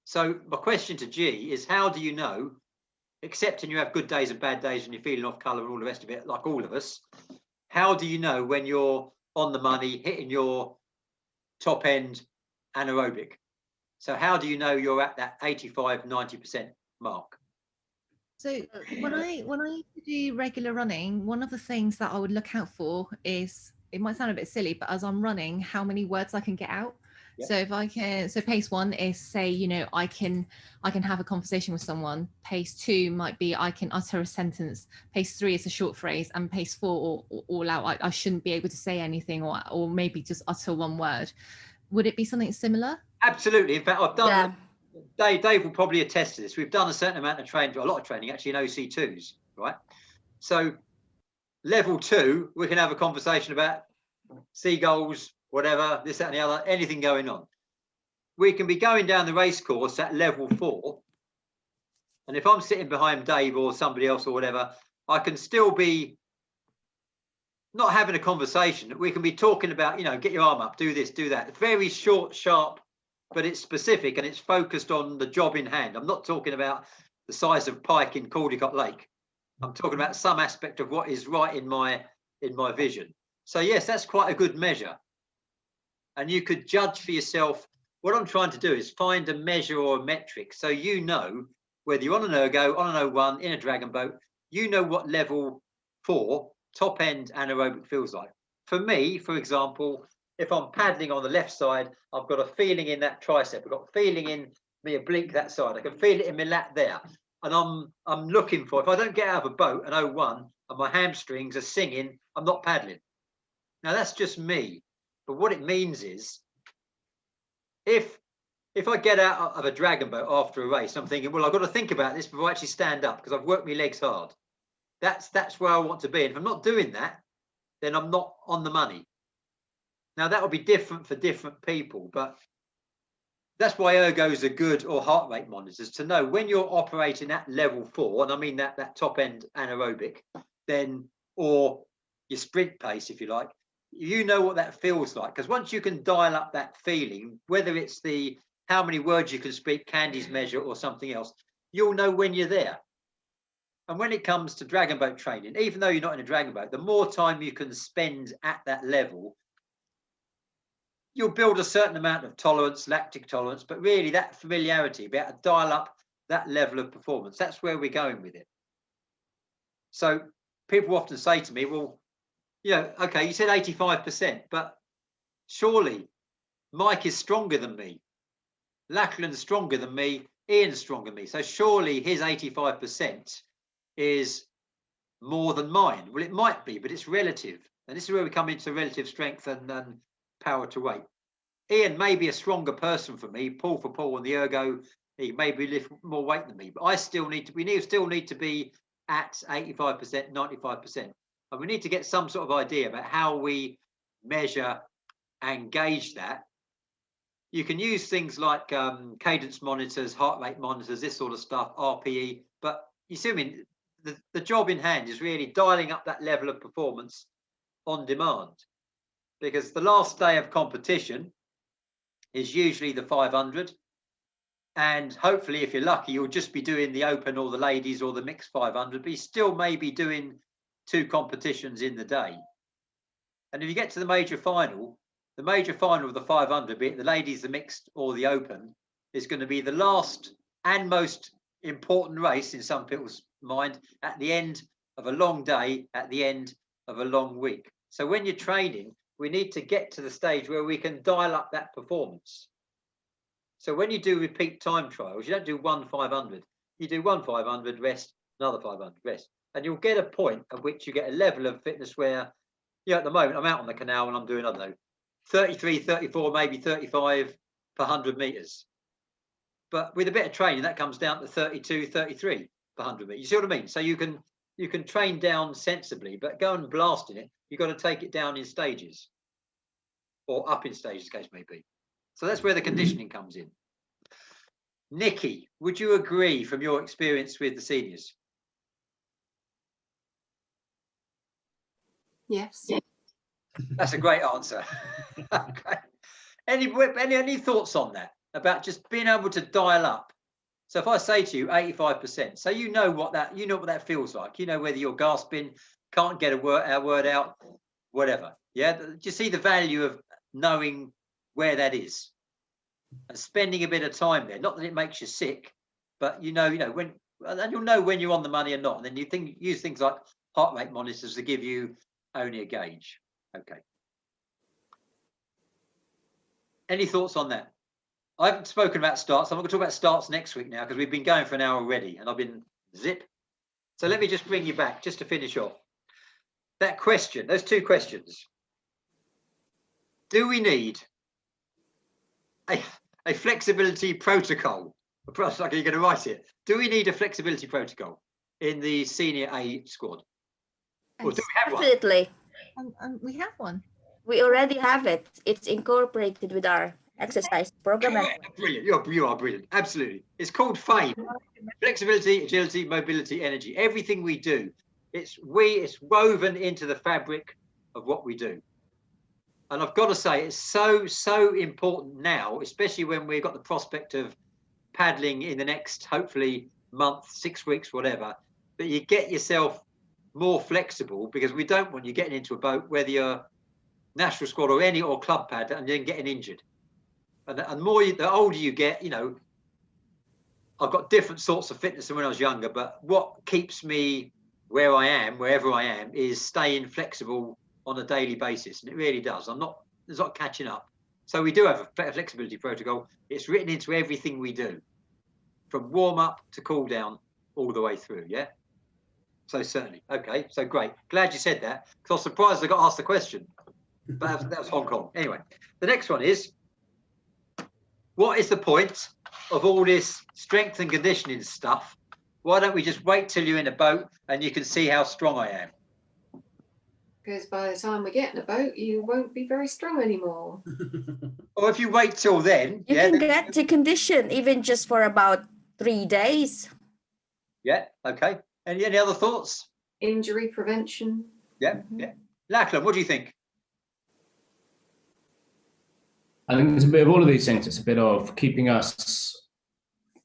So my question to G is, how do you know, excepting you have good days and bad days and you're feeling off colour and all the rest of it, like all of us, how do you know when you're on the money, hitting your top end anaerobic? So how do you know you're at that 85, 90% mark? So when I do regular running, one of the things that I would look out for is, it might sound a bit silly, but as I'm running, how many words I can get out. So if I can, so pace 1 is, say, you know, I can have a conversation with someone. Pace 2 might be I can utter a sentence. Pace 3 is a short phrase, and pace 4 or all out, I shouldn't be able to say anything, or maybe just utter one word. Would it be something similar? Absolutely. In fact, I've done. Dave will probably attest to this. We've done a certain amount of training, a lot of training actually in OC2s, right? So level 2, we can have a conversation about seagulls, whatever, this, that, and the other, anything going on. We can be going down the race course at level 4. And if I'm sitting behind Dave or somebody else or whatever, I can still be not having a conversation. We can be talking about, you know, get your arm up, do this, do that. Very short, sharp but it's specific and it's focused on the job in hand. I'm not talking about the size of pike in Caldicott Lake. I'm talking about some aspect of what is right in my vision. So yes, that's quite a good measure. And you could judge for yourself. What I'm trying to do is find a measure or a metric, so you know whether you're on an ergo, on an O1, in a dragon boat, you know what level 4 top end anaerobic feels like. For me, for example, if I'm paddling on the left side, I've got a feeling in that tricep. I've got a feeling in my oblique that side. I can feel it in my lat there. And I'm looking for, if I don't get out of a boat, an O1, and my hamstrings are singing, I'm not paddling. Now that's just me. But what it means is, if I get out of a dragon boat after a race, I'm thinking, well, I've got to think about this before I actually stand up because I've worked my legs hard. That's where I want to be. And if I'm not doing that, then I'm not on the money. Now that will be different for different people, but that's why ergos are good, or heart rate monitors, to know when you're operating at level 4, and I mean that top end anaerobic, then, or your sprint pace, if you like, you know what that feels like. Because once you can dial up that feeling, whether it's the how many words you can speak, Candy's measure, or something else, you'll know when you're there. And when it comes to dragon boat training, even though you're not in a dragon boat, the more time you can spend at that level, you'll build a certain amount of tolerance, lactic tolerance, but really that familiarity, be able to dial up that level of performance. That's where we're going with it. So people often say to me, well, okay, you said 85%, but surely Mike is stronger than me. Lachlan's stronger than me. Ian's stronger than me. So surely his 85% is more than mine. Well, it might be, but it's relative. And this is where we come into relative strength and power to weight. Ian may be a stronger person for me, pull for pull on the ergo. He maybe lift more weight than me, but I still need to. Still need to be at 85%, 95%, and we need to get some sort of idea about how we measure and gauge that. You can use things like cadence monitors, heart rate monitors, this sort of stuff, RPE. But you see, the job in hand is really dialing up that level of performance on demand, because the last day of competition is usually the 500, and hopefully if you're lucky you'll just be doing the open or the ladies or the mixed 500, but you still may be doing 2 competitions in the day. And if you get to the major final of the 500, be it the ladies, the mixed or the open, is going to be the last and most important race in some people's mind at the end of a long day, at the end of a long week. So when you're training, we need to get to the stage where we can dial up that performance. So when you do repeat time trials, you don't do 1 500. You do 1 500, rest, another 500, rest. And you'll get a point at which you get a level of fitness where, at the moment, I'm out on the canal and I'm doing, I don't know, 33, 34, maybe 35 per 100 meters. But with a bit of training, that comes down to 32, 33 per 100 meters. You see what I mean? So you can train down sensibly, but go and blast in it. You've got to take it down in stages, or up in stages, the case may be. So that's where the conditioning comes in. Nikki, would you agree from your experience with the seniors? Yes. That's a great answer. Okay. Any thoughts on that, about just being able to dial up? So if I say to you 85%, so you know what that feels like. You know whether you're gasping, can't get a word out, whatever. Yeah. Do you see the value of knowing where that is and spending a bit of time there? Not that it makes you sick, but you know when, and you'll know when you're on the money or not. And then you use things like heart rate monitors to give you only a gauge. Okay. Any thoughts on that? I haven't spoken about starts. I'm going to talk about starts next week now, because we've been going for an hour already and I've been zip. So let me just bring you back just to finish off. That question, those 2 questions. Do we need a flexibility protocol? Perhaps you're going to write it. Do we need a flexibility protocol in the senior A squad? Or do we have one? Definitely. We have one. We already have it. It's incorporated with our exercise program. Brilliant. You are brilliant. Absolutely. It's called FAME. Flexibility, agility, mobility, energy. Everything we do, it's woven into the fabric of what we do. And I've got to say, it's so important now, especially when we've got the prospect of paddling in the next, hopefully, month, 6 weeks, whatever, that you get yourself more flexible, because we don't want you getting into a boat, whether you're national squad or any or club pad, and then getting injured. And the older you get, you know, I've got different sorts of fitness than when I was younger, but what keeps me where I am, wherever I am, is staying flexible on a daily basis. And it really does. There's not catching up. So we do have a flexibility protocol. It's written into everything we do, from warm up to cool down, all the way through. Yeah. So certainly. Okay. So great. Glad you said that, because I was surprised I got asked the question. But that was Hong Kong. Anyway, the next one is, what is the point of all this strength and conditioning stuff? Why don't we just wait till you're in a boat and you can see how strong I am? Because by the time we get in a boat, you won't be very strong anymore. Or if you wait till then, You can get to condition even just for about 3 days. Yeah. Okay. Any other thoughts? Injury prevention. Yeah. Yeah. Lachlan, what do you think? I think it's a bit of all of these things. It's a bit of keeping us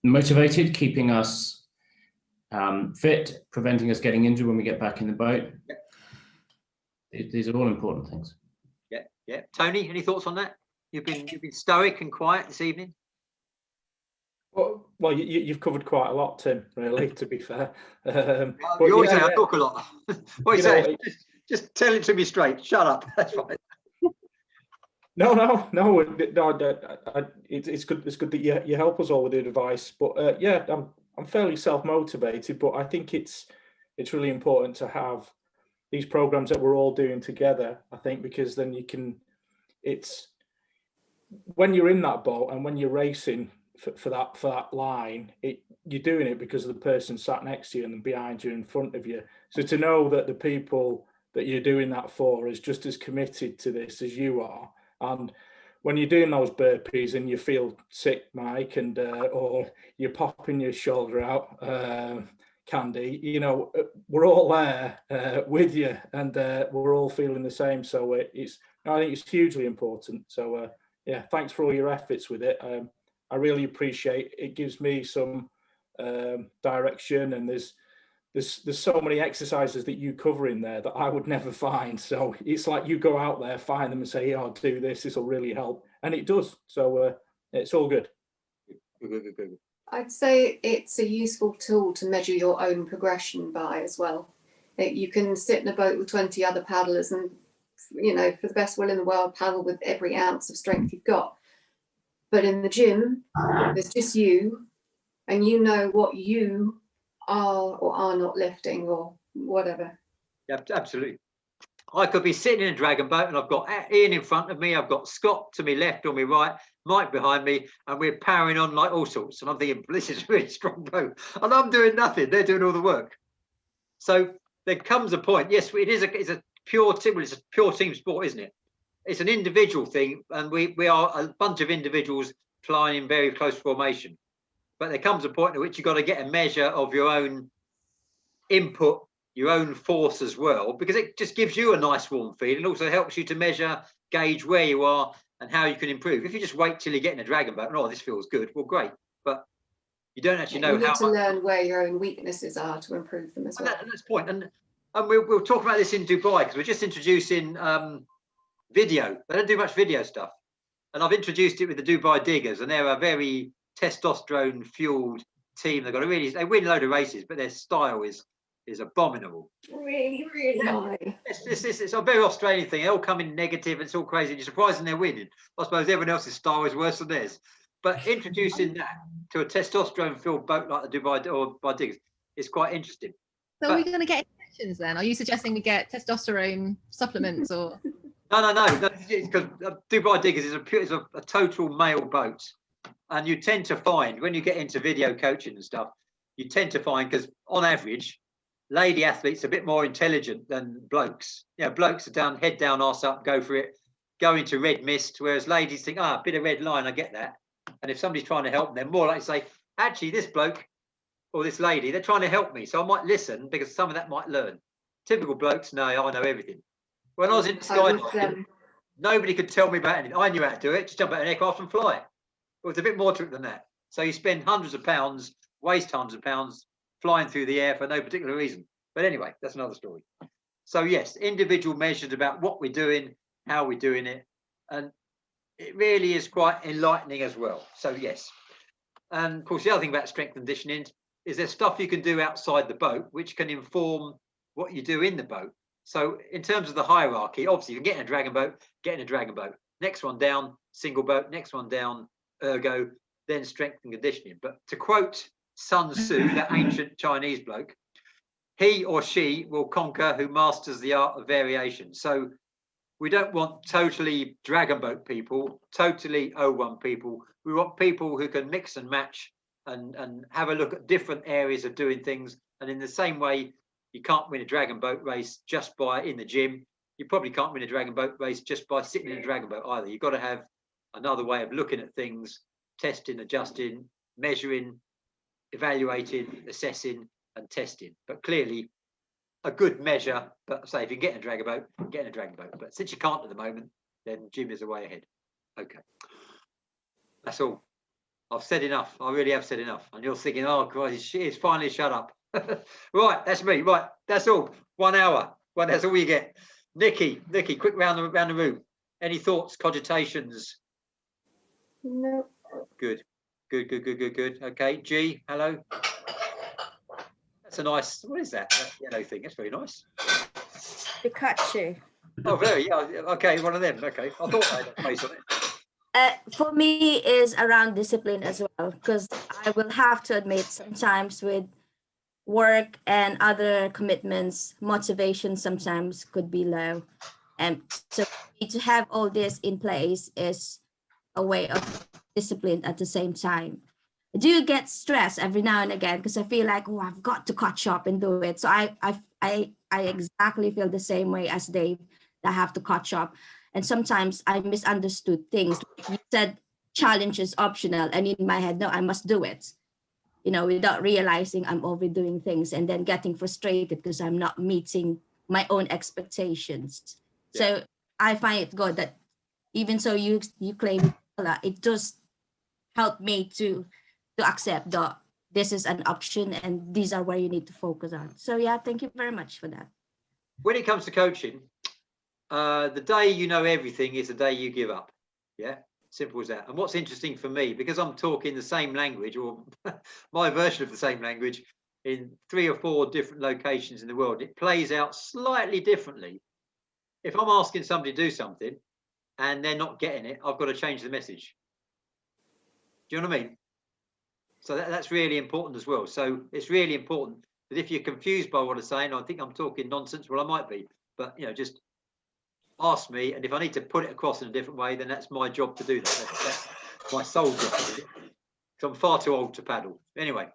motivated, keeping us fit, preventing us getting injured when we get back in the boat. Yeah. These are all important things. Yeah, yeah. Tony, any thoughts on that? You've been stoic and quiet this evening. Well, you've covered quite a lot, Tim. Really, to be fair. You always say I talk a lot. What are you saying? Just tell it to me straight. Shut up. That's fine. No. It's good. It's good that you help us all with the advice. But yeah, I'm fairly self-motivated. But I think it's really important to have these programs that we're all doing together. I think, because then you can. It's when you're in that boat and when you're racing for that line, you're doing it because of the person sat next to you and behind you, in front of you. So to know that the people that you're doing that for is just as committed to this as you are. And when you're doing those burpees and you feel sick, Mike, and or you're popping your shoulder out, Candy, you know, we're all there with you, and we're all feeling the same. So I think it's hugely important. So yeah, thanks for all your efforts with it. I really appreciate it. It gives me some direction, and there's so many exercises that you cover in there that I would never find. So it's like you go out there, find them and say, oh, do this, this will really help. And it does. So it's all good. I'd say it's a useful tool to measure your own progression by as well. You can sit in a boat with 20 other paddlers and, you know, for the best will in the world, paddle with every ounce of strength you've got. But in the gym, there's just you, and you know what you are or are not lifting or whatever. Yeah, absolutely. I could be sitting in a dragon boat and I've got Ian in front of me, I've got Scott to my left or my right, Mike behind me, and we're powering on like all sorts. And I'm thinking, this is a really strong boat. And I'm doing nothing, they're doing all the work. So there comes a point, yes, it's a pure team sport, isn't it? It's an individual thing, and we are a bunch of individuals flying in very close formation. But there comes a point at which you've got to get a measure of your own input, your own force as well, because it just gives you a nice warm feeling. It also helps you to measure, gauge where you are and how you can improve. If you just wait till you get in a dragon boat, oh, this feels good, well, great. But you don't actually know how. You need to learn where your own weaknesses are to improve them as well. That's the point. And we'll talk about this in Dubai, because we're just introducing video. They don't do much video stuff. And I've introduced it with the Dubai Diggers, and they're a very testosterone fueled team. They win a load of races, but their style is abominable. Really high. It's a very Australian thing. They all come in negative, it's all crazy. You're surprised they're winning. I suppose everyone else's style is worse than theirs. But introducing that to a testosterone filled boat like the Dubai Diggers is quite interesting. So are we going to get injections then? Are you suggesting we get testosterone supplements or? No. Because Dubai Diggers is a total male boat. And you tend to find, when you get into video coaching and stuff, you tend to find, because on average, lady athletes are a bit more intelligent than blokes. You know, blokes are head down, arse up, go for it, go into red mist, whereas ladies think, a bit of red line, I get that. And if somebody's trying to help them, they're more likely to say, actually, this bloke or this lady, they're trying to help me. So I might listen, because some of that might learn. Typical blokes, no, I know everything. When I was in skydiving, Nobody could tell me about anything. I knew how to do it. Just jump out an aircraft and fly. It was a bit more to it than that. So you spend hundreds of pounds, waste hundreds of pounds flying through the air for no particular reason. But anyway, that's another story. So yes, individual measures about what we're doing, how we're doing it, and it really is quite enlightening as well. So yes. And of course, the other thing about strength and conditioning is there's stuff you can do outside the boat, which can inform what you do in the boat. So in terms of the hierarchy, obviously you can get in a dragon boat, get in a dragon boat. Next one down, single boat. Next one down, ergo, then strength and conditioning. But to quote Sun Tzu, that ancient Chinese bloke, he or she will conquer who masters the art of variation. So we don't want totally dragon boat people, totally O1 people. We want people who can mix and match and have a look at different areas of doing things. And in the same way, you can't win a dragon boat race just by in the gym. You probably can't win a dragon boat race just by sitting in a dragon boat either. You've got to have another way of looking at things, testing, adjusting, measuring, evaluating, assessing, and testing. But clearly, a good measure. But say if you get in a dragon boat, get in a dragon boat. But since you can't at the moment, then gym is a way ahead. Okay, that's all. I've said enough. I really have said enough. And you're thinking, oh, Christ, it's finally shut up. Right, that's me. Right, that's all. 1 hour. Well, that's all you get. Nikki, quick round the room. Any thoughts, cogitations? No. Good. Okay, G, hello. That's a nice. What is that? That yellow thing. That's very nice. Pikachu. Oh, very. Yeah. Okay, one of them. Okay, I thought I had a face on it. For me is around discipline as well, because I will have to admit sometimes with work and other commitments, motivation sometimes could be low. And so to have all this in place is a way of discipline at the same time. I do get stressed every now and again because I feel like, oh, I've got to catch up and do it. So I exactly feel the same way as Dave, that I have to catch up. And sometimes I misunderstood things. You said challenge is optional, and in my head, no, I must do it. You know, without realizing I'm overdoing things and then getting frustrated because I'm not meeting my own expectations. Yeah. So I find it good that even so you claim it does help me to accept that this is an option and these are where you need to focus on. So yeah, thank you very much for that. When it comes to coaching, the day you know everything is the day you give up. Yeah, simple as that. And what's interesting for me, because I'm talking the same language or my version of the same language in 3 or 4 different locations in the world, it plays out slightly differently. If I'm asking somebody to do something and they're not getting it, I've got to change the message. Do you know what I mean? So that's really important as well. So it's really important that if you're confused by what I'm saying, I think I'm talking nonsense. Well, I might be, but you know, just ask me, and if I need to put it across in a different way, then that's my job to do that. That's my sole job to do it. So I'm far too old to paddle. Anyway,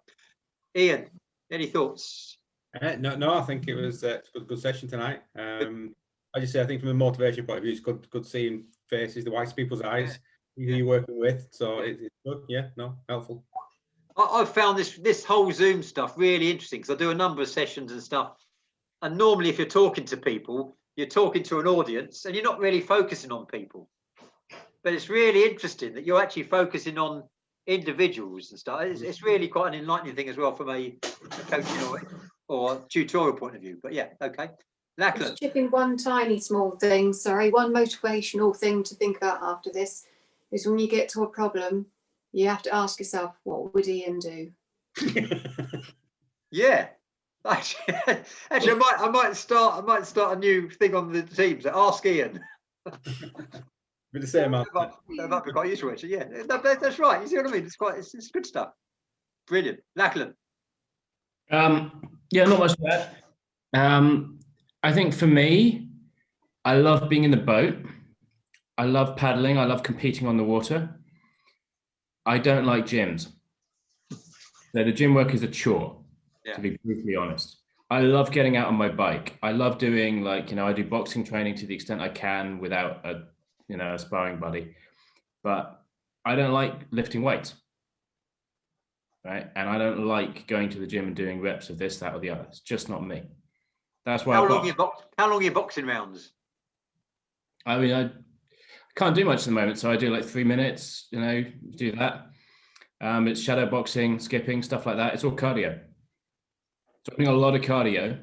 Ian, any thoughts? No, I think it was a good session tonight. I just say I think from a motivation point of view, it's good seeing faces, the wise people's eyes, who you're working with. So it's good. Yeah, no, helpful. I've found this whole Zoom stuff really interesting because I do a number of sessions and stuff. And normally, if you're talking to people, you're talking to an audience and you're not really focusing on people. But it's really interesting that you're actually focusing on individuals and stuff. It's really quite an enlightening thing as well from a coaching or tutorial point of view. But yeah, okay. Just chipping one tiny small thing, one motivational thing to think about after this is when you get to a problem, you have to ask yourself, what would Ian do? Yeah. Actually, I might start a new thing on the teams. Ask Ian. With the same amount. That might be quite useful, actually. Yeah, that's right. You see what I mean? It's good stuff. Brilliant. Lachlan. Yeah, not much to add. I think for me, I love being in the boat. I love paddling. I love competing on the water. I don't like gyms. So the gym work is a chore. Yeah. To be brutally honest. I love getting out on my bike. I love doing I do boxing training to the extent I can without a sparring buddy, but I don't like lifting weights, right? And I don't like going to the gym and doing reps of this, that, or the other. It's just not me. That's why. How long are your boxing rounds? I mean, can't do much at the moment, so I do like 3 minutes, do that. It's shadow boxing, skipping, stuff like that. It's all cardio. So I'm doing a lot of cardio.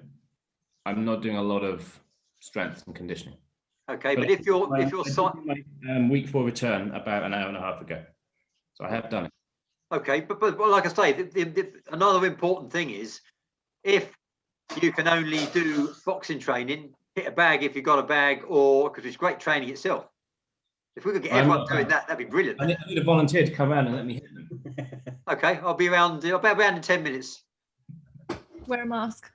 I'm not doing a lot of strength and conditioning. Okay, but if you're I did my, week 4 return about an hour and a half ago, so I have done it. Okay, but like I say, another important thing is if you can only do boxing training, hit a bag if you've got a bag, or because it's great training itself. If we could get everyone doing that, that'd be brilliant. I need a volunteer to come around and let me hit them. Okay, I'll be around. I'll be around in 10 minutes. Wear a mask.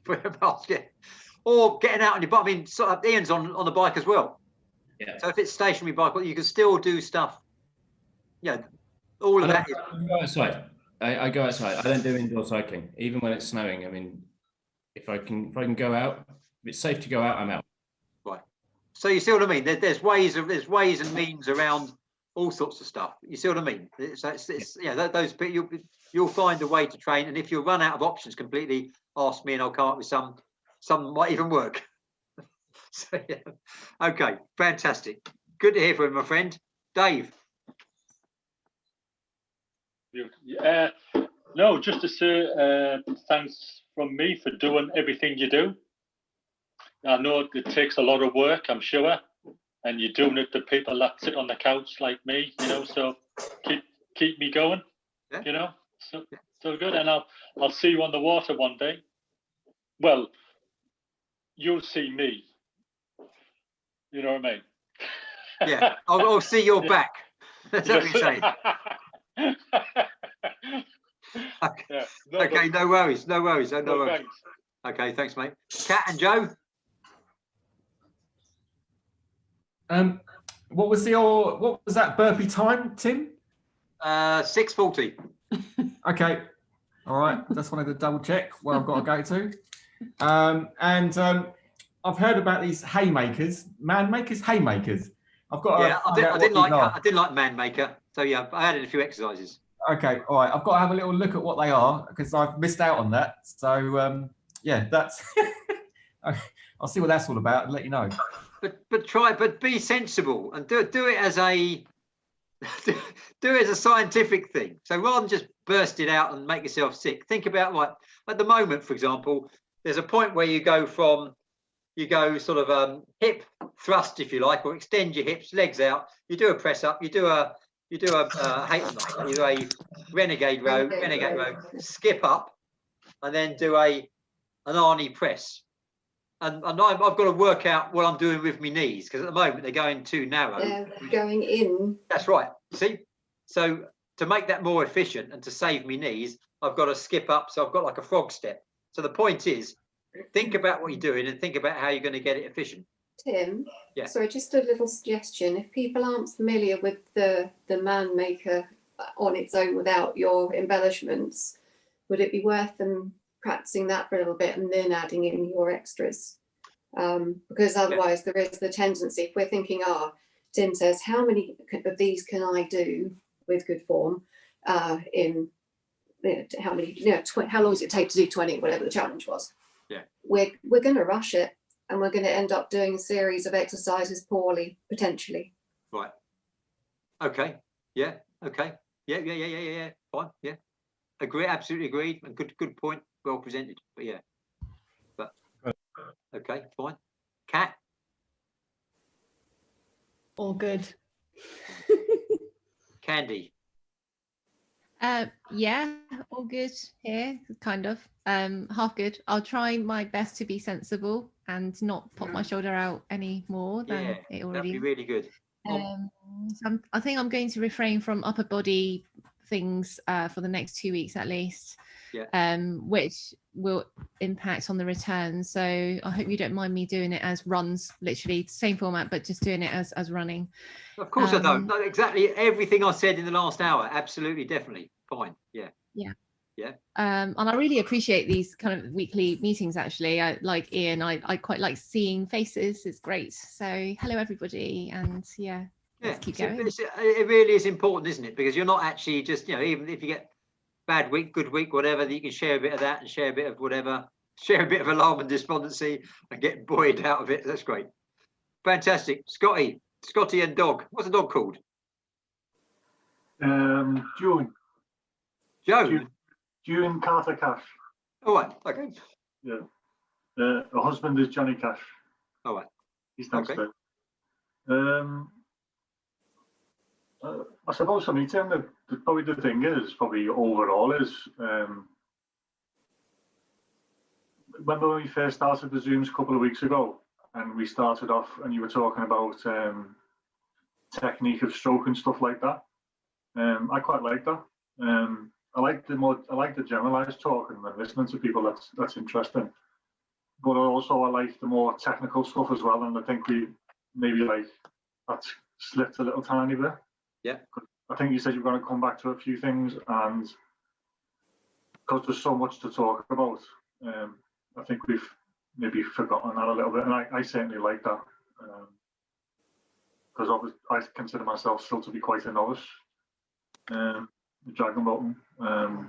Wear a mask, yeah. Or getting out on your bike. I mean, Ian's on the bike as well. Yeah. So if it's stationary bike, you can still do stuff. Yeah, all of that. I go outside. I go outside. I don't do indoor cycling, even when it's snowing. I mean, if I can go out, if it's safe to go out, I'm out. Right. So you see what I mean? There's ways and means around all sorts of stuff. You see what I mean? Those you'll find a way to train. And if you run out of options completely, ask me and I'll come up with some might even work. So yeah. Okay, fantastic. Good to hear from you, my friend. Dave. No, just to say thanks from me for doing everything you do. I know it takes a lot of work, I'm sure, and you're doing it to people that sit on the couch like me, so keep me going, yeah. So good. And I'll see you on the water one day. Well, you'll see me. You know what I mean? Yeah, I'll see your back. That's what you're saying. Okay. Yeah, okay, no worries. No worries. Thanks. Okay, thanks, mate. Kat and Joe. What was that burpee time, Tim? 6:40. Okay. All right. Just wanted to double check where I've got to go to. And I've heard about these haymakers, haymakers. I've got. Yeah, I didn't like man maker. So yeah, I added a few exercises. Okay, all right. I've got to have a little look at what they are because I've missed out on that. So yeah, that's. I'll see what that's all about and let you know. But be sensible and do it as a scientific thing. So rather than just burst it out and make yourself sick, think about like at the moment, for example, there's a point where you go sort of hip thrust, if you like, or extend your hips, legs out. You do a press up. You do a renegade row, skip up, and then do an Arnie press. And I've got to work out what I'm doing with my knees because at the moment they're going too narrow. They're going in. That's right. See, so to make that more efficient and to save me knees, I've got to skip up. So I've got like a frog step. So the point is, think about what you're doing and think about how you're going to get it efficient. Tim, yeah. Sorry, just a little suggestion. If people aren't familiar with the man maker on its own without your embellishments, would it be worth them practicing that for a little bit and then adding in your extras? Because otherwise there is the tendency, if we're thinking, Tim says, how many of these can I do with good form in how many, how long does it take to do 20, whatever the challenge was? Yeah. We're going to rush it and we're going to end up doing a series of exercises poorly, potentially. Right. Okay. Yeah. Okay. Yeah. Fine. Yeah. Agree. Absolutely agreed. And good point. Well presented. But yeah. But okay. Fine. Kat. All good. Candy. Yeah, all good here, kind of. Half good. I'll try my best to be sensible and not pop my shoulder out any more than it already. That'd be really good. So I think I'm going to refrain from upper body things for the next 2 weeks at least. Yeah. Which will impact on the return. So I hope you don't mind me doing it as runs, literally same format, but just doing it as running. Of course I don't. No, exactly everything I said in the last hour. Absolutely, definitely. Fine. Yeah. And I really appreciate these kind of weekly meetings. Actually, I like Ian. I quite like seeing faces. It's great. So hello everybody, and let's keep going. It really is important, isn't it? Because you're not actually just even if you get bad week, good week, whatever, that you can share a bit of that and share a bit of whatever, share a bit of alarm and despondency and get buoyed out of it. That's great. Fantastic. Scotty, Scotty and dog. What's the dog called? June. Joan. June Carter Cash. All right. Okay. Yeah. Her husband is Johnny Cash. All right. He's downstairs. I suppose for me, Tim, probably the thing is, probably overall is, remember when we first started the Zooms a couple of weeks ago, and we started off, and you were talking about technique of stroke and stuff like that. I quite like that. I like the generalized talk and then listening to people. That's interesting. But also I like the more technical stuff as well. And I think we maybe that's slipped a little tiny bit. Yeah. I think you said you were going to come back to a few things, and because there's so much to talk about, I think we've maybe forgotten that a little bit. And I certainly like that. Because I consider myself still to be quite a novice with dragon boating. I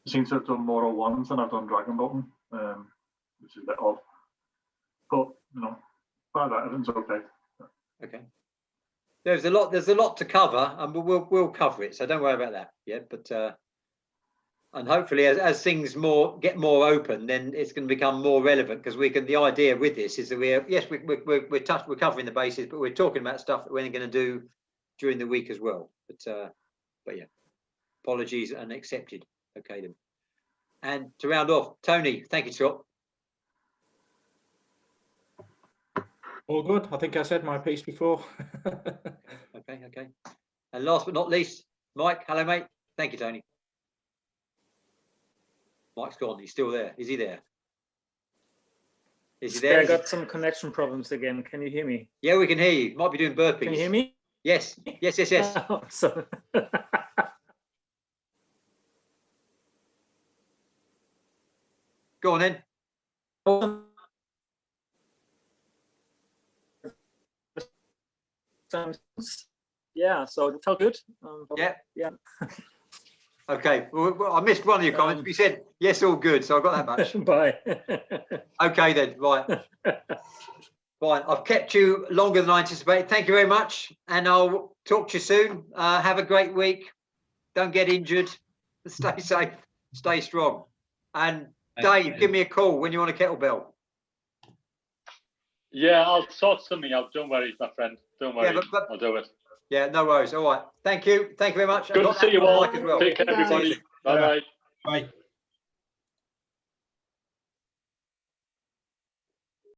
seem to have done more O1s than I've done dragon boating, which is a bit odd. But by that, everything's okay. Okay. There's a lot to cover, and we'll cover it. So don't worry about that. Yeah, but and hopefully as things get more open, then it's going to become more relevant, because the idea with this is that we're covering the bases, but we're talking about stuff that we're going to do during the week as well. But yeah, apologies and accepted. Okay then. And to round off, Tony, thank you, Scott. All good. I think I said my piece before. Okay. And last but not least, Mike. Hello, mate. Thank you, Tony. Mike's gone. He's still there. Is he there? Is he there? Yeah, I got some connection problems again. Can you hear me? Yeah, we can hear you. Might be doing burpees. Can you hear me? Yes. Oh, so Go on then. Yeah, so it felt good. Yeah. Okay. Well, I missed one of your comments. You said yes, all good. So I got that much. Bye. Okay then. Right. Fine. I've kept you longer than I anticipated. Thank you very much, and I'll talk to you soon. Have a great week. Don't get injured. Stay safe. Stay strong. And Dave, give me a call when you want a kettlebell. Yeah, I'll sort something out. Don't worry, my friend. Don't worry. Yeah, but I'll do it. Yeah, no worries. All right. Thank you. Thank you very much. Good to see you all. As well. Take care, everybody. Bye-bye. Bye.